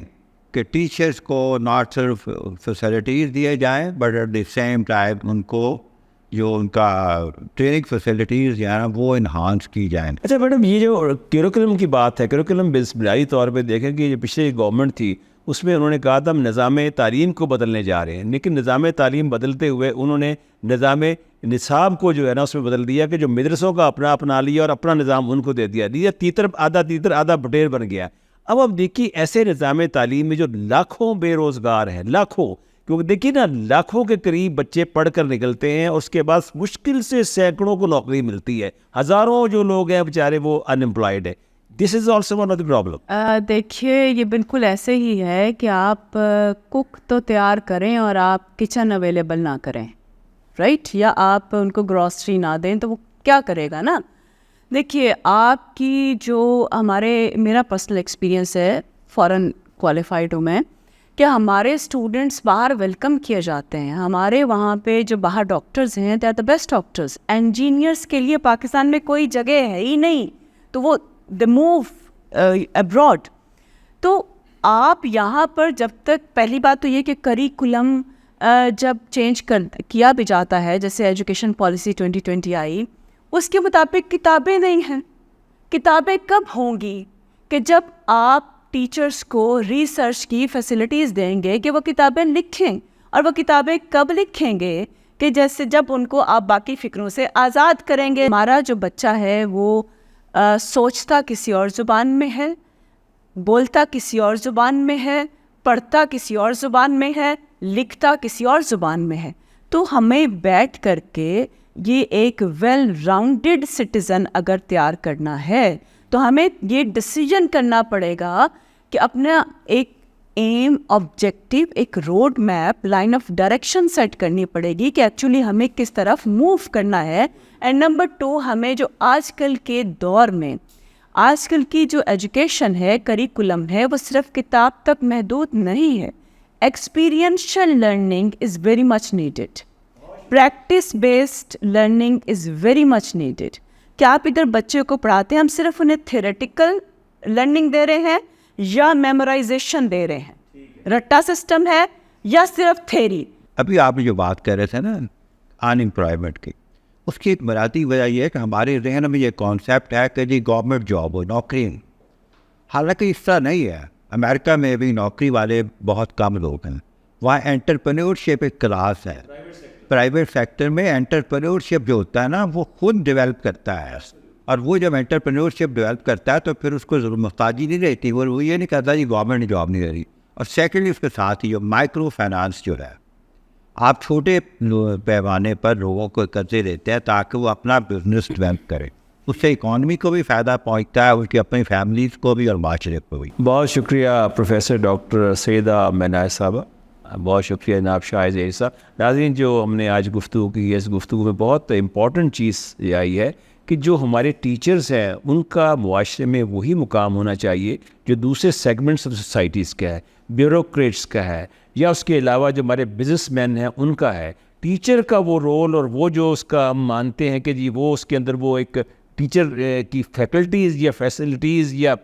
کہ ٹیچرس کو ناٹ صرف فیسلٹیز دیے جائیں but at the same time ان کو جو ان کا ٹریننگ فیسلٹیز جو ہے نا وہ انہانس کی جائیں. اچھا میڈم, یہ جو کیریکولم کی بات ہے, کیریکولم بنیادی طور پہ دیکھیں کہ جو پچھلے گورنمنٹ تھی اس میں انہوں نے کہا تھا ہم نظام تعلیم کو بدلنے جا رہے ہیں, لیکن نظام تعلیم بدلتے ہوئے انہوں نے نظام نصاب کو جو ہے نا اس میں بدل دیا کہ جو مدرسوں کا اپنا لیا اور اپنا نظام ان کو دے دیا تیتر آدھا بٹیر بن گیا. اب دیکھیے ایسے نظام تعلیم میں جو لاکھوں بے روزگار ہیں, لاکھوں, کیونکہ دیکھیے نا لاکھوں کے قریب بچے پڑھ کر نکلتے ہیں, اس کے بعد مشکل سے سینکڑوں کو نوکری ملتی ہے, ہزاروں جو لوگ ہیں بیچارے وہ ان امپلائڈ ہیں. This is also one of the problem. دیکھیے یہ بالکل ایسے ہی ہے کہ آپ کک تو تیار کریں اور آپ کچن اویلیبل نہ کریں, رائٹ, یا آپ ان کو گروسری نہ دیں تو وہ کیا کرے گا نا. دیکھیے آپ کی جو میرا پرسنل ایکسپیرینس ہے, فورن کوالیفائڈ ہوں میں, کہ ہمارے اسٹوڈنٹس باہر ویلکم کیے جاتے ہیں. ہمارے وہاں پہ جو باہر ڈاکٹرز ہیں they are the best doctors. Engineers کے لیے پاکستان میں کوئی جگہ ہے ہی نہیں, تو وہ دے موو ابراڈ. تو آپ یہاں پر جب تک, پہلی بات تو یہ کہ کریکولم جب چینج کیا بھی جاتا ہے, جیسے ایجوکیشن پالیسی 2020 آئی, اس کے مطابق کتابیں نہیں ہیں. کتابیں کب ہوں گی؟ کہ جب آپ ٹیچرس کو ریسرچ کی فیسلٹیز دیں گے کہ وہ کتابیں لکھیں. اور وہ کتابیں کب لکھیں گے؟ کہ جیسے جب ان کو آپ باقی فکروں سے آزاد کریں گے. ہمارا جو بچہ ہے وہ سوچتا کسی اور زبان میں ہے, بولتا کسی اور زبان میں ہے, پڑھتا کسی اور زبان میں ہے, لکھتا کسی اور زبان میں ہے. تو ہمیں بیٹھ کر کے یہ ایک ویل راؤنڈڈ سٹیزن اگر تیار کرنا ہے تو ہمیں یہ ڈیسیجن کرنا پڑے گا کہ اپنا ایک ایم, آبجیکٹیو, ایک road map, line of direction set کرنی پڑے گی کہ ایکچولی ہمیں کس طرف موو کرنا ہے. اینڈ نمبر 2, ہمیں جو آج کل کے دور میں آج کل کی جو ایجوکیشن ہے, کریکولم ہے, وہ صرف کتاب تک محدود نہیں ہے. Experiential learning is very much needed. Practice based learning is very much needed. کیا آپ ادھر بچے کو پڑھاتے ہیں, ہم صرف انہیں تھیوریٹیکل لرننگ دے رہے ہیں یا میمورائزیشن دے رہے ہیں, رٹا سسٹم ہے یا صرف تھیری؟ ابھی آپ جو بات کر رہے تھے نا ان امپلائمنٹ کی, اس کی ایک بنیادی وجہ یہ ہے کہ ہمارے ذہن میں یہ کانسیپٹ ہے کہ جی گورنمنٹ جاب ہو, نوکری. حالانکہ اس طرح نہیں ہے. امریکہ میں بھی نوکری والے بہت کم لوگ ہیں. وہاں انٹرپرینیورشپ ایک کلاس ہے. پرائیویٹ سیکٹر میں انٹرپرینیورشپ جو ہوتا ہے نا وہ خود ڈیولپ کرتا ہے, اور وہ جب انٹرپرینیورشپ ڈیولپ کرتا ہے تو پھر اس کو ضرور محتاجی نہیں رہتی. وہ یہ نہیں کہتا جی گورنمنٹ جاب نہیں دے رہی. اور سیکنڈلی اس کے ساتھ ہی جو مائکرو فائنانس جو ہے, آپ چھوٹے پیمانے پر لوگوں کو قرضے دیتے ہیں تاکہ وہ اپنا بزنس ڈیولپ کریں. اس سے اکانومی کو بھی فائدہ پہنچتا ہے, اس کی اپنی فیملیز کو بھی اور معاشرے کو بھی. بہت شکریہ پروفیسر ڈاکٹر سیدہ مناع صاحبہ, بہت شکریہ جناب شاہ ظہیر صاحب. ناظرین, جو ہم نے آج گفتگو کی ہے, اس گفتگو میں بہت امپورٹنٹ چیز یہ آئی ہے کہ جو ہمارے ٹیچرز ہیں ان کا معاشرے میں وہی مقام ہونا چاہیے جو دوسرے سیگمنٹس آف سوسائٹیز کا ہے, بیوروکریٹس کا ہے, یا اس کے علاوہ جو ہمارے بزنس مین ہیں ان کا ہے. ٹیچر کا وہ رول اور وہ جو اس کا ہم مانتے ہیں کہ جی وہ اس کے اندر وہ ایک ٹیچر کی فیکلٹیز یا فیسلٹیز, یا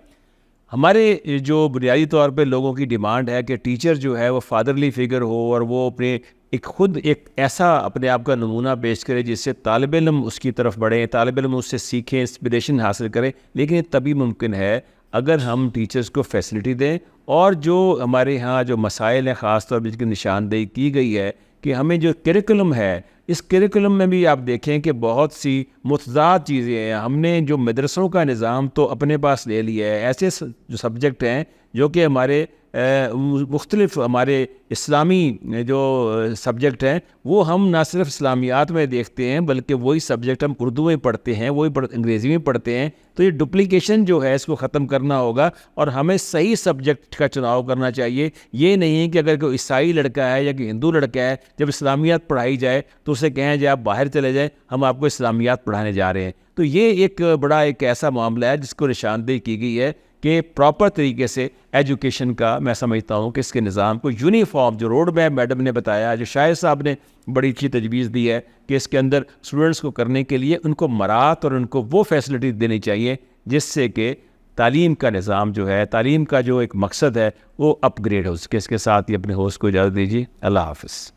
ہمارے جو بنیادی طور پہ لوگوں کی ڈیمانڈ ہے کہ ٹیچر جو ہے وہ فادرلی فگر ہو اور وہ اپنے خود ایک ایسا اپنے آپ کا نمونہ پیش کرے جس سے طالب علم اس کی طرف بڑھیں, طالب علم اس سے سیکھیں, انسپریشن حاصل کریں. لیکن یہ تبھی ممکن ہے اگر ہم ٹیچرز کو فیسلٹی دیں. اور جو ہمارے ہاں جو مسائل ہیں خاص طور پر جس کی نشاندہی کی گئی ہے کہ ہمیں جو کریکولم ہے, اس کریکولم میں بھی آپ دیکھیں کہ بہت سی متضاد چیزیں ہیں. ہم نے جو مدرسوں کا نظام تو اپنے پاس لے لیا ہے, ایسے جو سبجیکٹ ہیں جو کہ ہمارے مختلف ہمارے اسلامی جو سبجیکٹ ہیں وہ ہم نہ صرف اسلامیات میں دیکھتے ہیں بلکہ وہی سبجیکٹ ہم اردو میں پڑھتے ہیں, وہی انگریزی میں پڑھتے ہیں. تو یہ ڈپلیکیشن جو ہے اس کو ختم کرنا ہوگا اور ہمیں صحیح سبجیکٹ کا چناؤ کرنا چاہیے. یہ نہیں کہ اگر کوئی عیسائی لڑکا ہے یا کہ ہندو لڑکا ہے, جب اسلامیات پڑھائی جائے تو اسے کہیں جائے آپ باہر چلے جائیں, ہم آپ کو اسلامیات پڑھانے جا رہے ہیں. تو یہ ایک بڑا ایک ایسا معاملہ ہے جس کو نشاندہی کی گئی ہے کہ پراپر طریقے سے ایجوکیشن کا میں سمجھتا ہوں کہ اس کے نظام کو یونیفارم, جو روڈ میپ میڈم نے بتایا, جو شاہد صاحب نے بڑی اچھی تجویز دی ہے کہ اس کے اندر اسٹوڈنٹس کو کرنے کے لیے ان کو مراعات اور ان کو وہ فیسلٹی دینی چاہیے جس سے کہ تعلیم کا نظام جو ہے, تعلیم کا جو ایک مقصد ہے وہ اپ گریڈ ہو سکے. اس کے ساتھ ہی اپنے ہوسٹ کو اجازت دیجیے. اللہ حافظ.